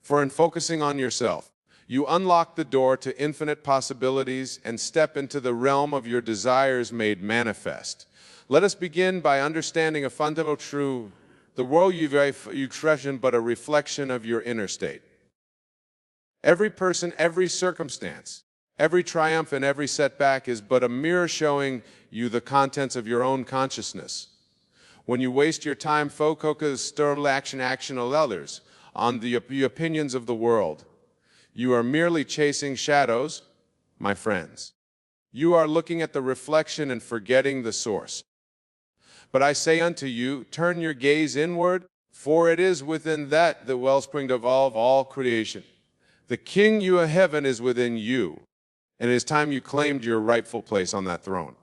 For in focusing on yourself, you unlock the door to infinite possibilities and step into the realm of your desires made manifest. Let us begin by understanding a fundamental truth. The world you expression but a reflection of your inner state. Every person, every circumstance, every triumph and every setback is but a mirror showing you the contents of your own consciousness. When you waste your time focusing action of others on the opinions of the world, you are merely chasing shadows, my friends. You are looking at the reflection and forgetting the source. But I say unto you, turn your gaze inward, for it is within that the wellspring of all creation. The King you of heaven is within you, and it is time you claimed your rightful place on that throne.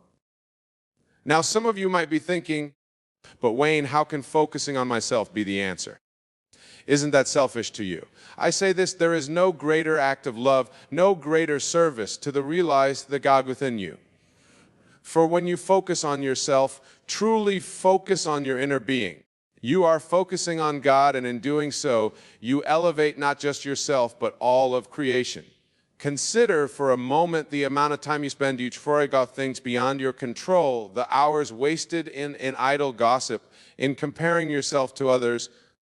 Now some of you might be thinking, but Wayne, how can focusing on myself be the answer? Isn't that selfish to you? I say this, there is no greater act of love, no greater service to realize the God within you. For when you focus on yourself, truly focus on your inner being, you are focusing on God, and in doing so, you elevate not just yourself, but all of creation. Consider for a moment the amount of time you spend worrying about things beyond your control, the hours wasted in idle gossip, in comparing yourself to others,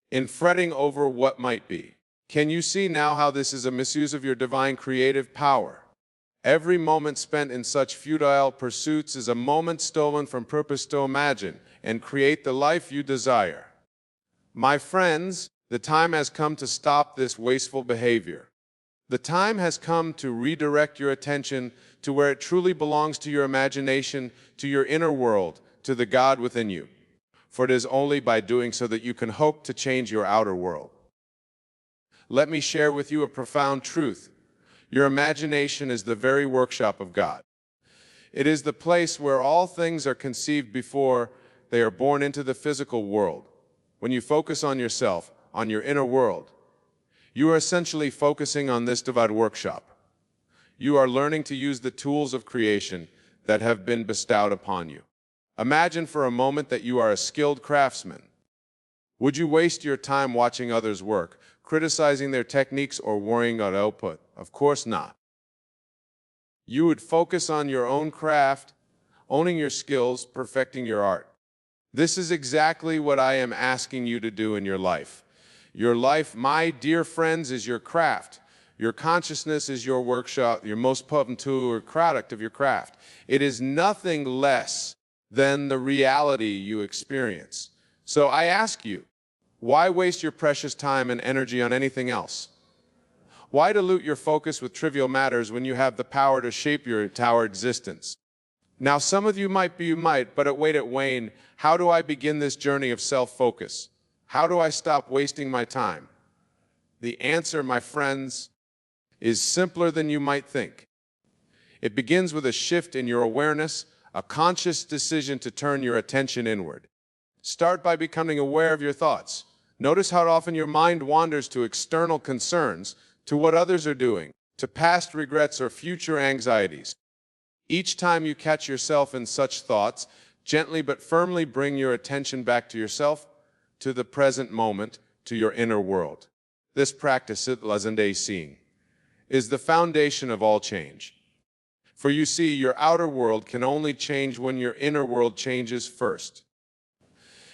in fretting over what might be. Can you see now how this is a misuse of your divine creative power? Every moment spent in such futile pursuits is a moment stolen from purpose to imagine and create the life you desire. My friends, the time has come to stop this wasteful behavior. The time has come to redirect your attention to where it truly belongs, to your imagination, to your inner world, to the God within you. for it is only by doing so that you can hope to change your outer world. Let me share with you a profound truth. Your imagination is the very workshop of God. It is the place where all things are conceived before they are born into the physical world. When you focus on yourself, on your inner world, you are essentially focusing on this divine workshop. You are learning to use the tools of creation that have been bestowed upon you. Imagine for a moment that you are a skilled craftsman. Would you waste your time watching others work, criticizing their techniques, or worrying about output? Of course not. You would focus on your own craft, owning your skills, perfecting your art. This is exactly what I am asking you to do in your life. Your life, my dear friends, is your craft. Your consciousness is your workshop, your most potent tool or product of your craft. It is nothing less than the reality you experience. So I ask you, why waste your precious time and energy on anything else? Why dilute your focus with trivial matters when you have the power to shape your entire existence? Now, some of you might, but wait, Wayne, how do I begin this journey of self-focus? How do I stop wasting my time? The answer, my friends, is simpler than you might think. It begins with a shift in your awareness, a conscious decision to turn your attention inward. Start by becoming aware of your thoughts. Notice how often your mind wanders to external concerns, to what others are doing, to past regrets or future anxieties. Each time you catch yourself in such thoughts, gently but firmly bring your attention back to yourself, to the present moment, to your inner world. This practice, seeing, is the foundation of all change. For you see, your outer world can only change when your inner world changes first.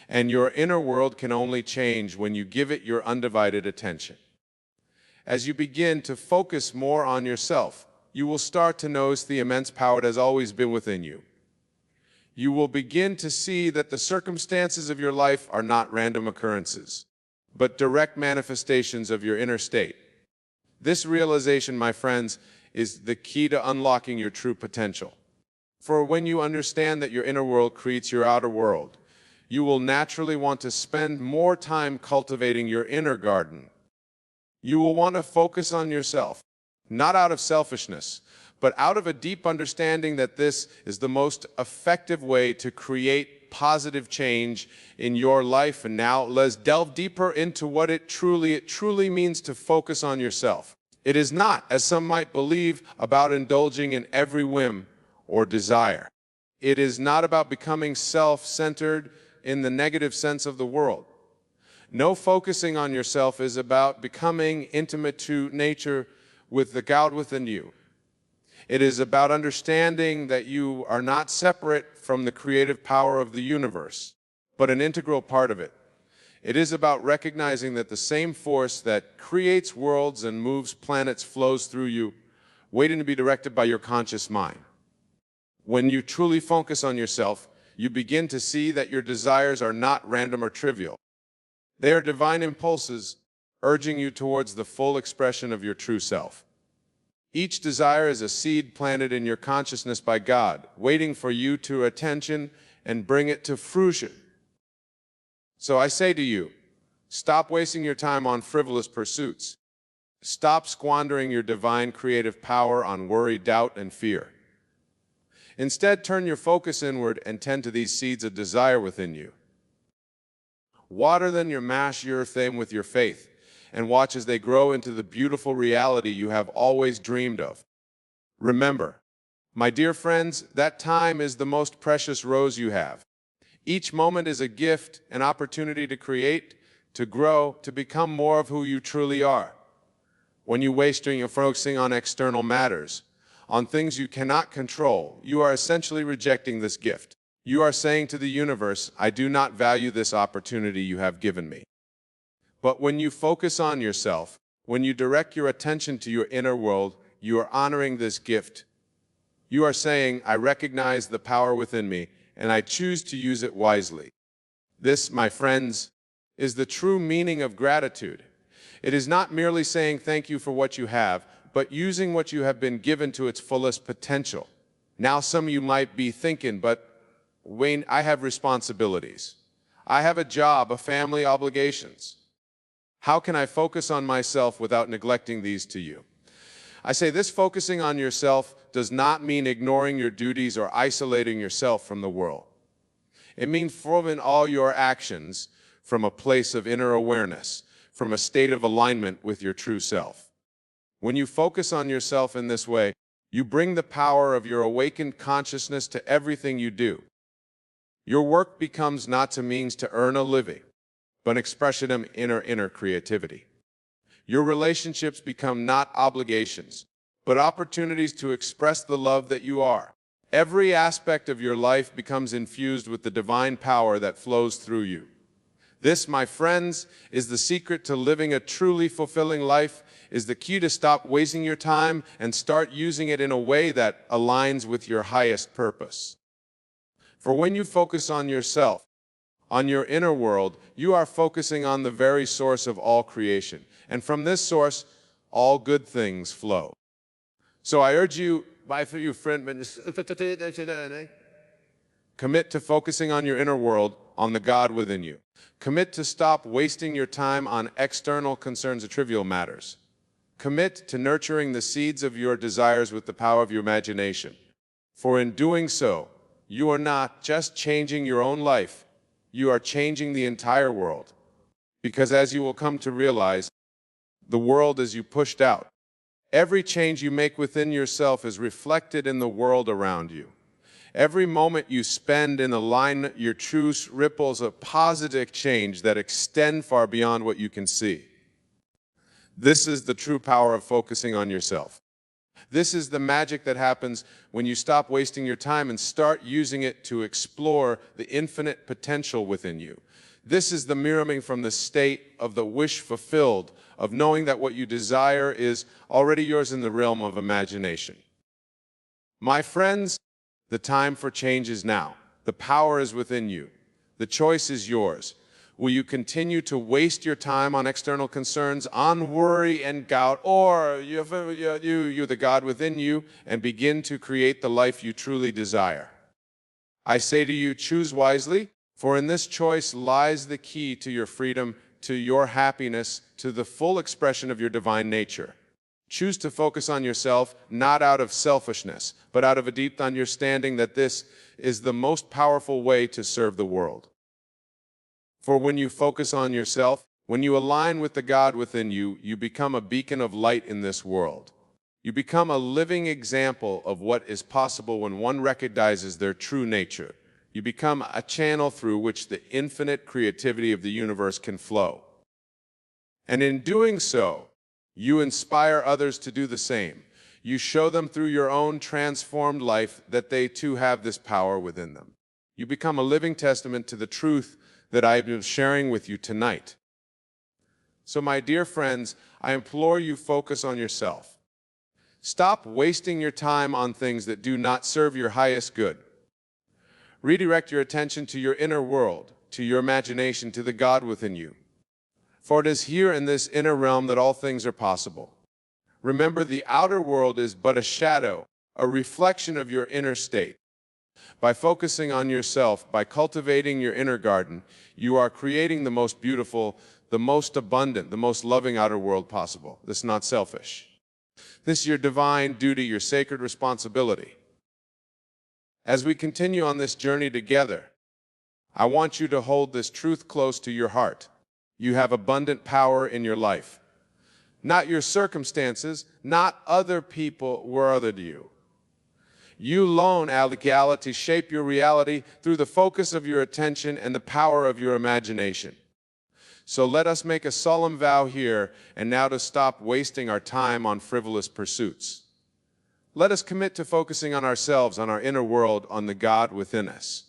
And your inner world can only change when you give it your undivided attention. As you begin to focus more on yourself, you will start to notice the immense power that has always been within you. You will begin to see that the circumstances of your life are not random occurrences, but direct manifestations of your inner state. This realization, my friends, is the key to unlocking your true potential. For when you understand that your inner world creates your outer world, you will naturally want to spend more time cultivating your inner garden. You will want to focus on yourself, not out of selfishness, but out of a deep understanding that this is the most effective way to create positive change in your life. And now let's delve deeper into what it truly means to focus on yourself. It is not, as some might believe, about indulging in every whim or desire. It is not about becoming self-centered in the negative sense of the world. No, focusing on yourself is about becoming intimate to nature with the God within you. It is about understanding that you are not separate from the creative power of the universe, but an integral part of it. It is about recognizing that the same force that creates worlds and moves planets flows through you, waiting to be directed by your conscious mind. When you truly focus on yourself, you begin to see that your desires are not random or trivial. They are divine impulses urging you towards the full expression of your true self. Each desire is a seed planted in your consciousness by God, waiting for you to attention and bring it to fruition. So I say to you, stop wasting your time on frivolous pursuits. Stop squandering your divine creative power on worry, doubt, and fear. Instead, turn your focus inward and tend to these seeds of desire within you. Water them, mash your them with your faith, and watch as they grow into the beautiful reality you have always dreamed of. Remember, my dear friends, that time is the most precious rose you have. Each moment is a gift, an opportunity to create, to grow, to become more of who you truly are. When you waste your focusing on external matters, on things you cannot control, you are essentially rejecting this gift. You are saying to the universe, I do not value this opportunity you have given me. But when you focus on yourself, when you direct your attention to your inner world, you are honoring this gift. You are saying, I recognize the power within me, and I choose to use it wisely. This, my friends, is the true meaning of gratitude. It is not merely saying thank you for what you have, but using what you have been given to its fullest potential. Now some of you might be thinking, but Wayne, I have responsibilities. I have a job, a family, obligations. How can I focus on myself without neglecting these to you? I say this focusing on yourself does not mean ignoring your duties or isolating yourself from the world. It means forming all your actions from a place of inner awareness, from a state of alignment with your true self. When you focus on yourself in this way, you bring the power of your awakened consciousness to everything you do. Your work becomes not a means to earn a living, but an expression of inner creativity. Your relationships become not obligations, but opportunities to express the love that you are. Every aspect of your life becomes infused with the divine power that flows through you. This, my friends, is the secret to living a truly fulfilling life, is the key to stop wasting your time and start using it in a way that aligns with your highest purpose. For when you focus on yourself, on your inner world, you are focusing on the very source of all creation. And from this source, all good things flow. So I urge you, commit to focusing on your inner world, on the God within you. Commit to stop wasting your time on external concerns or trivial matters. Commit to nurturing the seeds of your desires with the power of your imagination. For in doing so, you are not just changing your own life, you are changing the entire world. Because as you will come to realize, the world is you pushed out. Every change you make within yourself is reflected in the world around you. Every moment you spend in alignment, your truth ripples a positive change that extend far beyond what you can see. This is the true power of focusing on yourself. This is the magic that happens when you stop wasting your time and start using it to explore the infinite potential within you. This is the mirroring from the state of the wish fulfilled, of knowing that what you desire is already yours in the realm of imagination. My friends, the time for change is now. The power is within you. The choice is yours. Will you continue to waste your time on external concerns, on worry and doubt, or you, the God within you, and begin to create the life you truly desire? I say to you, choose wisely, for in this choice lies the key to your freedom, to your happiness, to the full expression of your divine nature. Choose to focus on yourself, not out of selfishness, but out of a deep understanding that this is the most powerful way to serve the world. For when you focus on yourself, when you align with the God within you, you become a beacon of light in this world. You become a living example of what is possible when one recognizes their true nature. You become a channel through which the infinite creativity of the universe can flow. And in doing so, you inspire others to do the same. You show them through your own transformed life that they too have this power within them. You become a living testament to the truth that I have been sharing with you tonight. So my dear friends, I implore you, focus on yourself. Stop wasting your time on things that do not serve your highest good. Redirect your attention to your inner world, to your imagination, to the God within you. For it is here in this inner realm that all things are possible. Remember, the outer world is but a shadow, a reflection of your inner state. By focusing on yourself, by cultivating your inner garden, you are creating the most beautiful, the most abundant, the most loving outer world possible. This is not selfish. This is your divine duty, your sacred responsibility. As we continue on this journey together, I want you to hold this truth close to your heart. You have abundant power in your life. Not your circumstances, not other people were other to you. You alone, legality, shape your reality through the focus of your attention and the power of your imagination. So let us make a solemn vow here and now to stop wasting our time on frivolous pursuits. Let us commit to focusing on ourselves, on our inner world, on the God within us.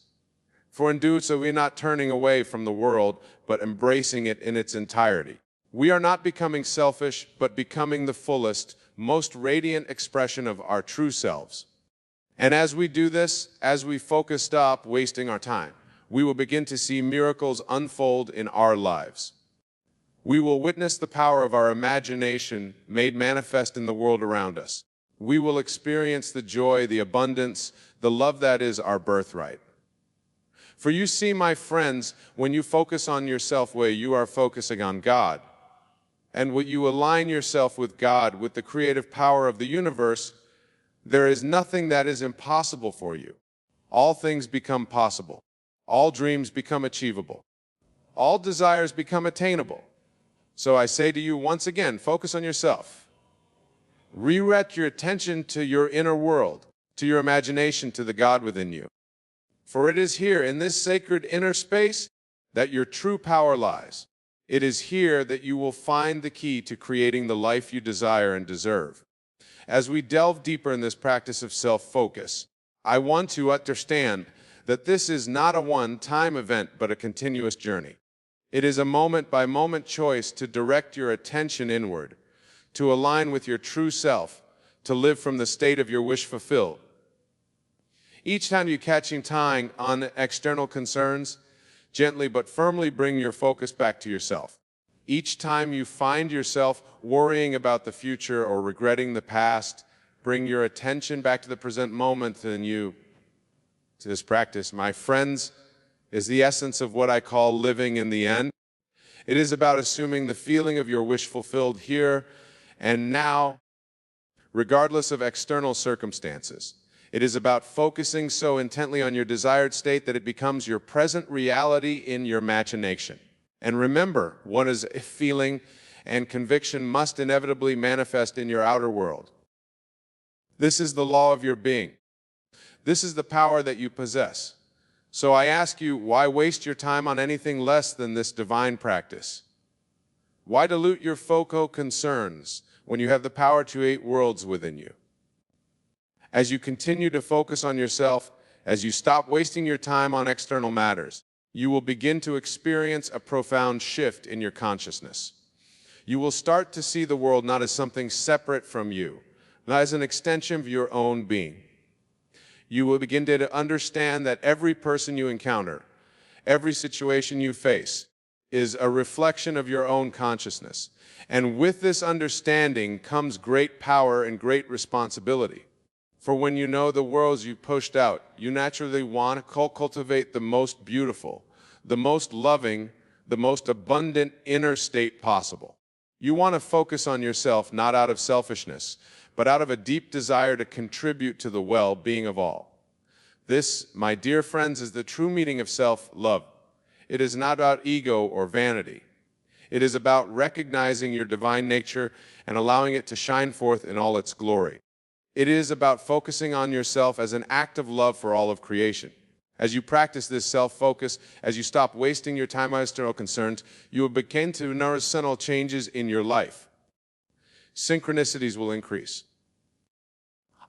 For in doing so, we are not turning away from the world, but embracing it in its entirety. We are not becoming selfish, but becoming the fullest, most radiant expression of our true selves. And as we do this, as we stop wasting our time, we will begin to see miracles unfold in our lives. We will witness the power of our imagination made manifest in the world around us. We will experience the joy, the abundance, the love that is our birthright. For you see, my friends, when you focus on yourself where you are focusing on God, and when you align yourself with God, with the creative power of the universe, there is nothing that is impossible for you. All things become possible. All dreams become achievable. All desires become attainable. So I say to you once again, focus on yourself. Redirect your attention to your inner world, to your imagination, to the God within you. For it is here, in this sacred inner space, that your true power lies. It is here that you will find the key to creating the life you desire and deserve. As we delve deeper in this practice of self-focus, I want to understand that this is not a one-time event, but a continuous journey. It is a moment-by-moment choice to direct your attention inward, to align with your true self, to live from the state of your wish fulfilled. Each time you catching time on external concerns, gently but firmly bring your focus back to yourself. Each time you find yourself worrying about the future or regretting the past, bring your attention back to the present moment and you. To this practice, my friends, is the essence of what I call living in the end. It is about assuming the feeling of your wish fulfilled here and now, regardless of external circumstances. It is about focusing so intently on your desired state that it becomes your present reality in your imagination. And remember, what is a feeling and conviction must inevitably manifest in your outer world. This is the law of your being. This is the power that you possess. So I ask you, why waste your time on anything less than this divine practice? Why dilute your focal concerns when you have the power to create worlds within you? As you continue to focus on yourself, as you stop wasting your time on external matters, you will begin to experience a profound shift in your consciousness. You will start to see the world not as something separate from you, not as an extension of your own being. You will begin to understand that every person you encounter, every situation you face, is a reflection of your own consciousness. And with this understanding comes great power and great responsibility. For when you know the worlds you've pushed out, you naturally want to cultivate the most beautiful, the most loving, the most abundant inner state possible. You want to focus on yourself not out of selfishness, but out of a deep desire to contribute to the well-being of all. This, my dear friends, is the true meaning of self-love. It is not about ego or vanity. It is about recognizing your divine nature and allowing it to shine forth in all its glory. It is about focusing on yourself as an act of love for all of creation. As you practice this self-focus, as you stop wasting your time on external concerns, you will begin to notice subtle changes in your life. Synchronicities will increase.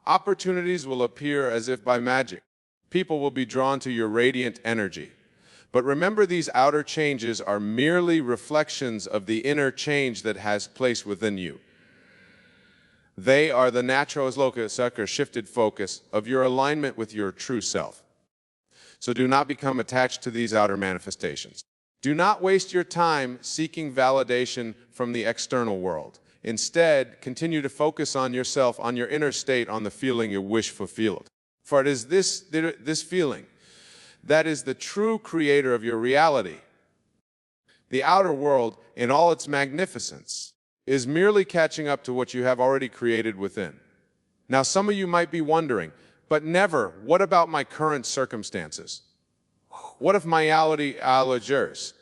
Opportunities will appear as if by magic. People will be drawn to your radiant energy. But remember, these outer changes are merely reflections of the inner change that has place within you. They are the natural locus or shifted focus of your alignment with your true self. So do not become attached to these outer manifestations. Do not waste your time seeking validation from the external world. Instead, continue to focus on yourself, on your inner state, on the feeling you wish fulfilled. For it is this feeling that is the true creator of your reality. The outer world, in all its magnificence, is merely catching up to what you have already created within. Now, some of you might be wondering, but never, what about my current circumstances? What if my reality is yours?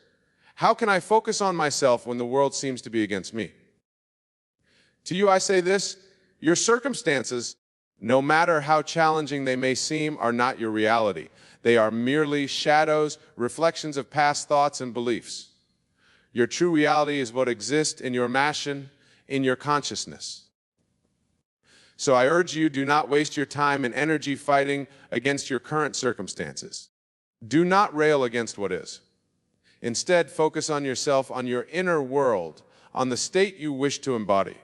How can I focus on myself when the world seems to be against me? To you I say this, your circumstances, no matter how challenging they may seem, are not your reality. They are merely shadows, reflections of past thoughts and beliefs. Your true reality is what exists in your imagination, in your consciousness. So I urge you, do not waste your time and energy fighting against your current circumstances. Do not rail against what is. Instead, focus on yourself, on your inner world, on the state you wish to embody.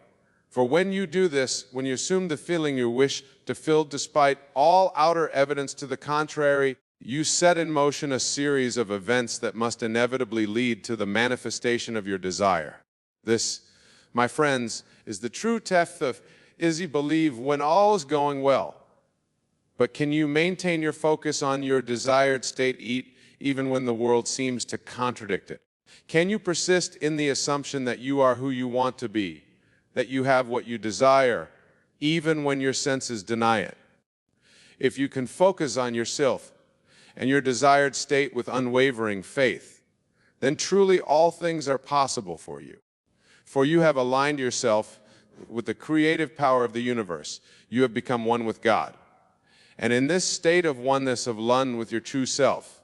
For when you do this, when you assume the feeling you wish to feel despite all outer evidence to the contrary, you set in motion a series of events that must inevitably lead to the manifestation of your desire. This, my friends, is the true test of is you believe when all is going well. But can you maintain your focus on your desired state even when the world seems to contradict it? Can you persist in the assumption that you are who you want to be, that you have what you desire, even when your senses deny it? If you can focus on yourself and your desired state with unwavering faith, then truly all things are possible for you. For you have aligned yourself with the creative power of the universe. You have become one with God. And in this state of oneness, of one with your true self,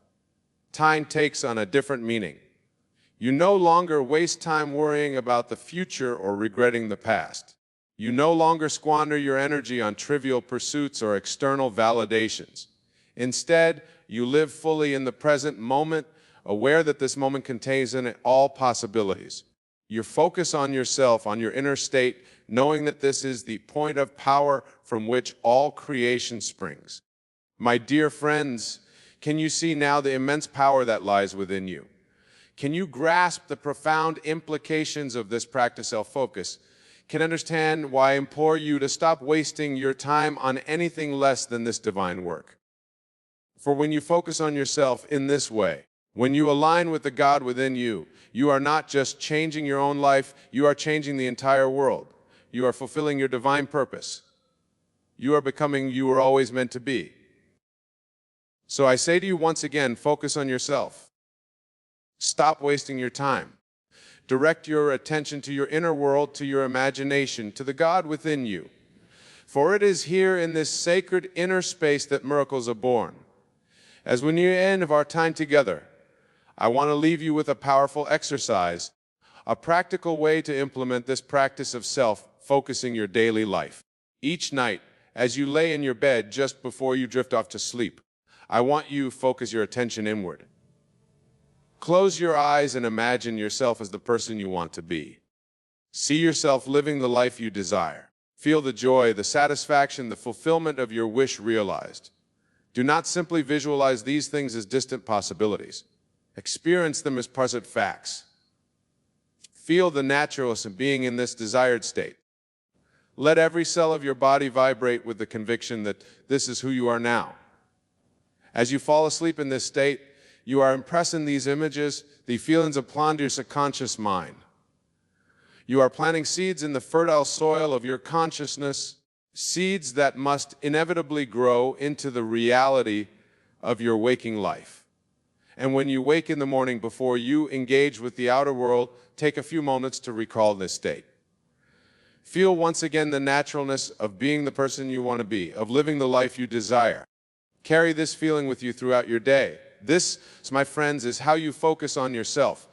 time takes on a different meaning. You no longer waste time worrying about the future or regretting the past. You no longer squander your energy on trivial pursuits or external validations. Instead, you live fully in the present moment, aware that this moment contains in it all possibilities. You focus on yourself, on your inner state, knowing that this is the point of power from which all creation springs. My dear friends, can you see now the immense power that lies within you? Can you grasp the profound implications of this practice self-focus? Can understand why I implore you to stop wasting your time on anything less than this divine work. For when you focus on yourself in this way, when you align with the God within you, you are not just changing your own life, you are changing the entire world. You are fulfilling your divine purpose. You are becoming who you were always meant to be. So I say to you once again, focus on yourself. Stop wasting your time. Direct your attention to your inner world, to your imagination, to the God within you. For it is here in this sacred inner space that miracles are born. As we near the end of our time together, I want to leave you with a powerful exercise, a practical way to implement this practice of self-focusing your daily life. Each night, as you lay in your bed just before you drift off to sleep, I want you to focus your attention inward. Close your eyes and imagine yourself as the person you want to be. See yourself living the life you desire. Feel the joy, the satisfaction, the fulfillment of your wish realized. Do not simply visualize these things as distant possibilities. Experience them as present facts. Feel the naturalness of being in this desired state. Let every cell of your body vibrate with the conviction that this is who you are now. As you fall asleep in this state, you are impressing these images, the feelings upon your subconscious mind. You are planting seeds in the fertile soil of your consciousness, seeds that must inevitably grow into the reality of your waking life. And when you wake in the morning, before you engage with the outer world, take a few moments to recall this state. Feel once again the naturalness of being the person you want to be, of living the life you desire. Carry this feeling with you throughout your day. This, my friends, is how you focus on yourself.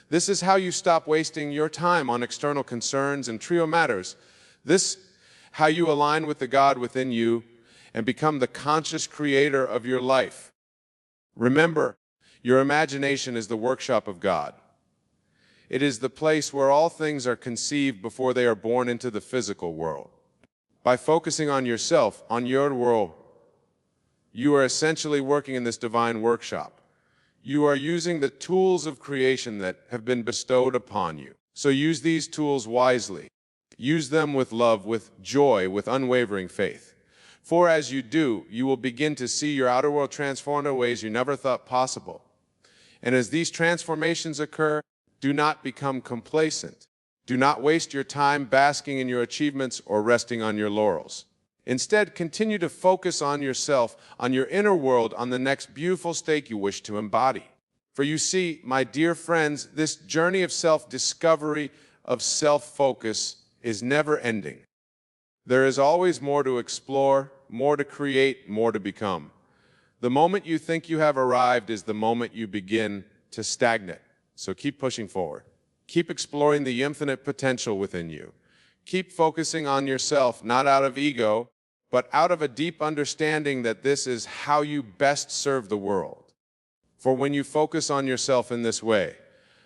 This is how you stop wasting your time on external concerns and trivial matters. This, how you align with the God within you and become the conscious creator of your life. Remember, your imagination is the workshop of God. It is the place where all things are conceived before they are born into the physical world. By focusing on yourself, on your world, you are essentially working in this divine workshop. You are using the tools of creation that have been bestowed upon you. So use these tools wisely. Use them with love, with joy, with unwavering faith. For as you do, you will begin to see your outer world transformed in ways you never thought possible. And as these transformations occur, do not become complacent. Do not waste your time basking in your achievements or resting on your laurels. Instead, continue to focus on yourself, on your inner world, on the next beautiful state you wish to embody. For you see, my dear friends, this journey of self-discovery, of self-focus, is never ending. There is always more to explore, more to create, more to become. The moment you think you have arrived is the moment you begin to stagnate. So keep pushing forward. Keep exploring the infinite potential within you. Keep focusing on yourself, not out of ego, but out of a deep understanding that this is how you best serve the world. For when you focus on yourself in this way,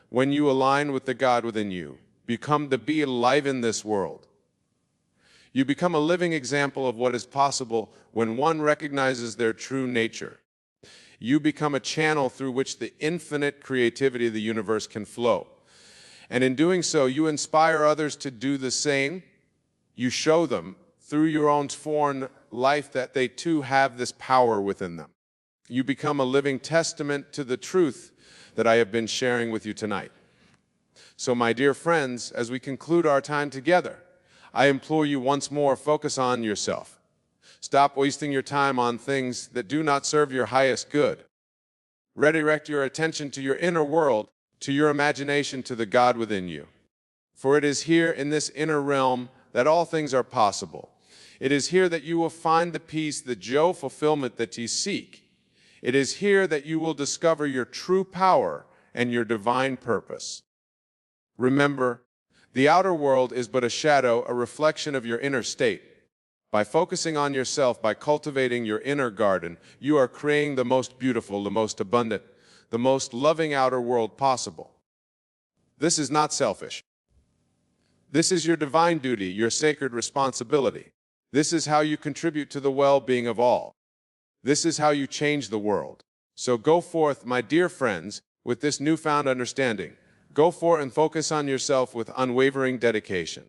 when you align with the God within you, become to be alive in this world, you become a living example of what is possible when one recognizes their true nature. You become a channel through which the infinite creativity of the universe can flow. And in doing so, you inspire others to do the same. You show them through your own foreign life that they too have this power within them. You become a living testament to the truth that I have been sharing with you tonight. So, my dear friends, as we conclude our time together, I implore you once more, focus on yourself. Stop wasting your time on things that do not serve your highest good. Redirect your attention to your inner world, to your imagination, to the God within you. For it is here in this inner realm that all things are possible. It is here that you will find the peace, the joy, fulfillment that you seek. It is here that you will discover your true power and your divine purpose. Remember, the outer world is but a shadow, a reflection of your inner state. By focusing on yourself, by cultivating your inner garden, you are creating the most beautiful, the most abundant, the most loving outer world possible. This is not selfish. This is your divine duty, your sacred responsibility. This is how you contribute to the well-being of all. This is how you change the world. So go forth, my dear friends, with this newfound understanding. Go forth and focus on yourself with unwavering dedication.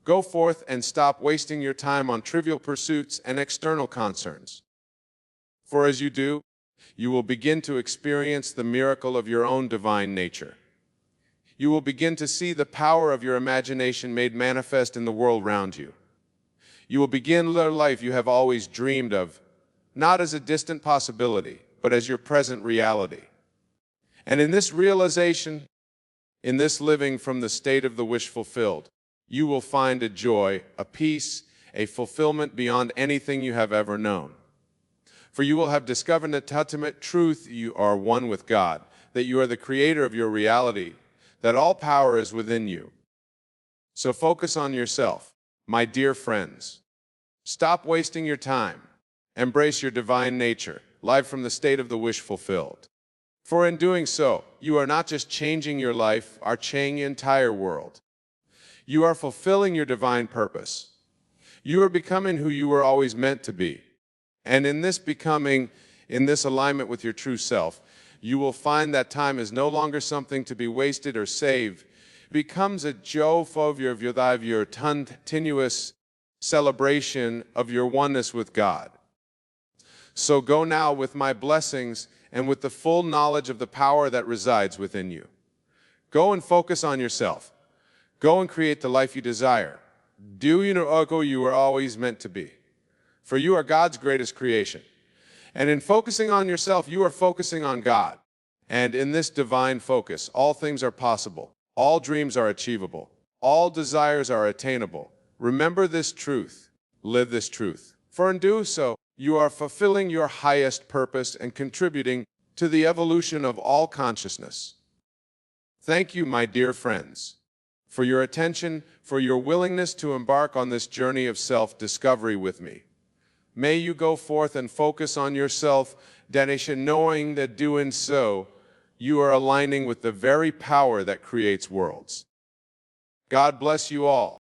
Go forth and stop wasting your time on trivial pursuits and external concerns. For as you do, you will begin to experience the miracle of your own divine nature. You will begin to see the power of your imagination made manifest in the world around you. You will begin the life you have always dreamed of, not as a distant possibility, but as your present reality. And in this realization, in this living from the state of the wish fulfilled, you will find a joy, a peace, a fulfillment beyond anything you have ever known. For you will have discovered the ultimate truth: you are one with God, that you are the creator of your reality, that all power is within you. So focus on yourself, my dear friends. Stop wasting your time. Embrace your divine nature, live from the state of the wish fulfilled. For in doing so, you are not just changing your life, are changing your entire world. You are fulfilling your divine purpose. You are becoming who you were always meant to be. And in this becoming, in this alignment with your true self, you will find that time is no longer something to be wasted or saved. It becomes a joy of your continuous celebration of your oneness with God. So go now with my blessings and with the full knowledge of the power that resides within you. Go and focus on yourself. Go and create the life you desire. Do you know who you were always meant to be? For you are God's greatest creation. And in focusing on yourself, you are focusing on God. And in this divine focus, all things are possible. All dreams are achievable. All desires are attainable. Remember this truth. Live this truth. For in doing so, you are fulfilling your highest purpose and contributing to the evolution of all consciousness. Thank you, my dear friends, for your attention, for your willingness to embark on this journey of self-discovery with me. May you go forth and focus on yourself, dedication, knowing that doing so, you are aligning with the very power that creates worlds. God bless you all.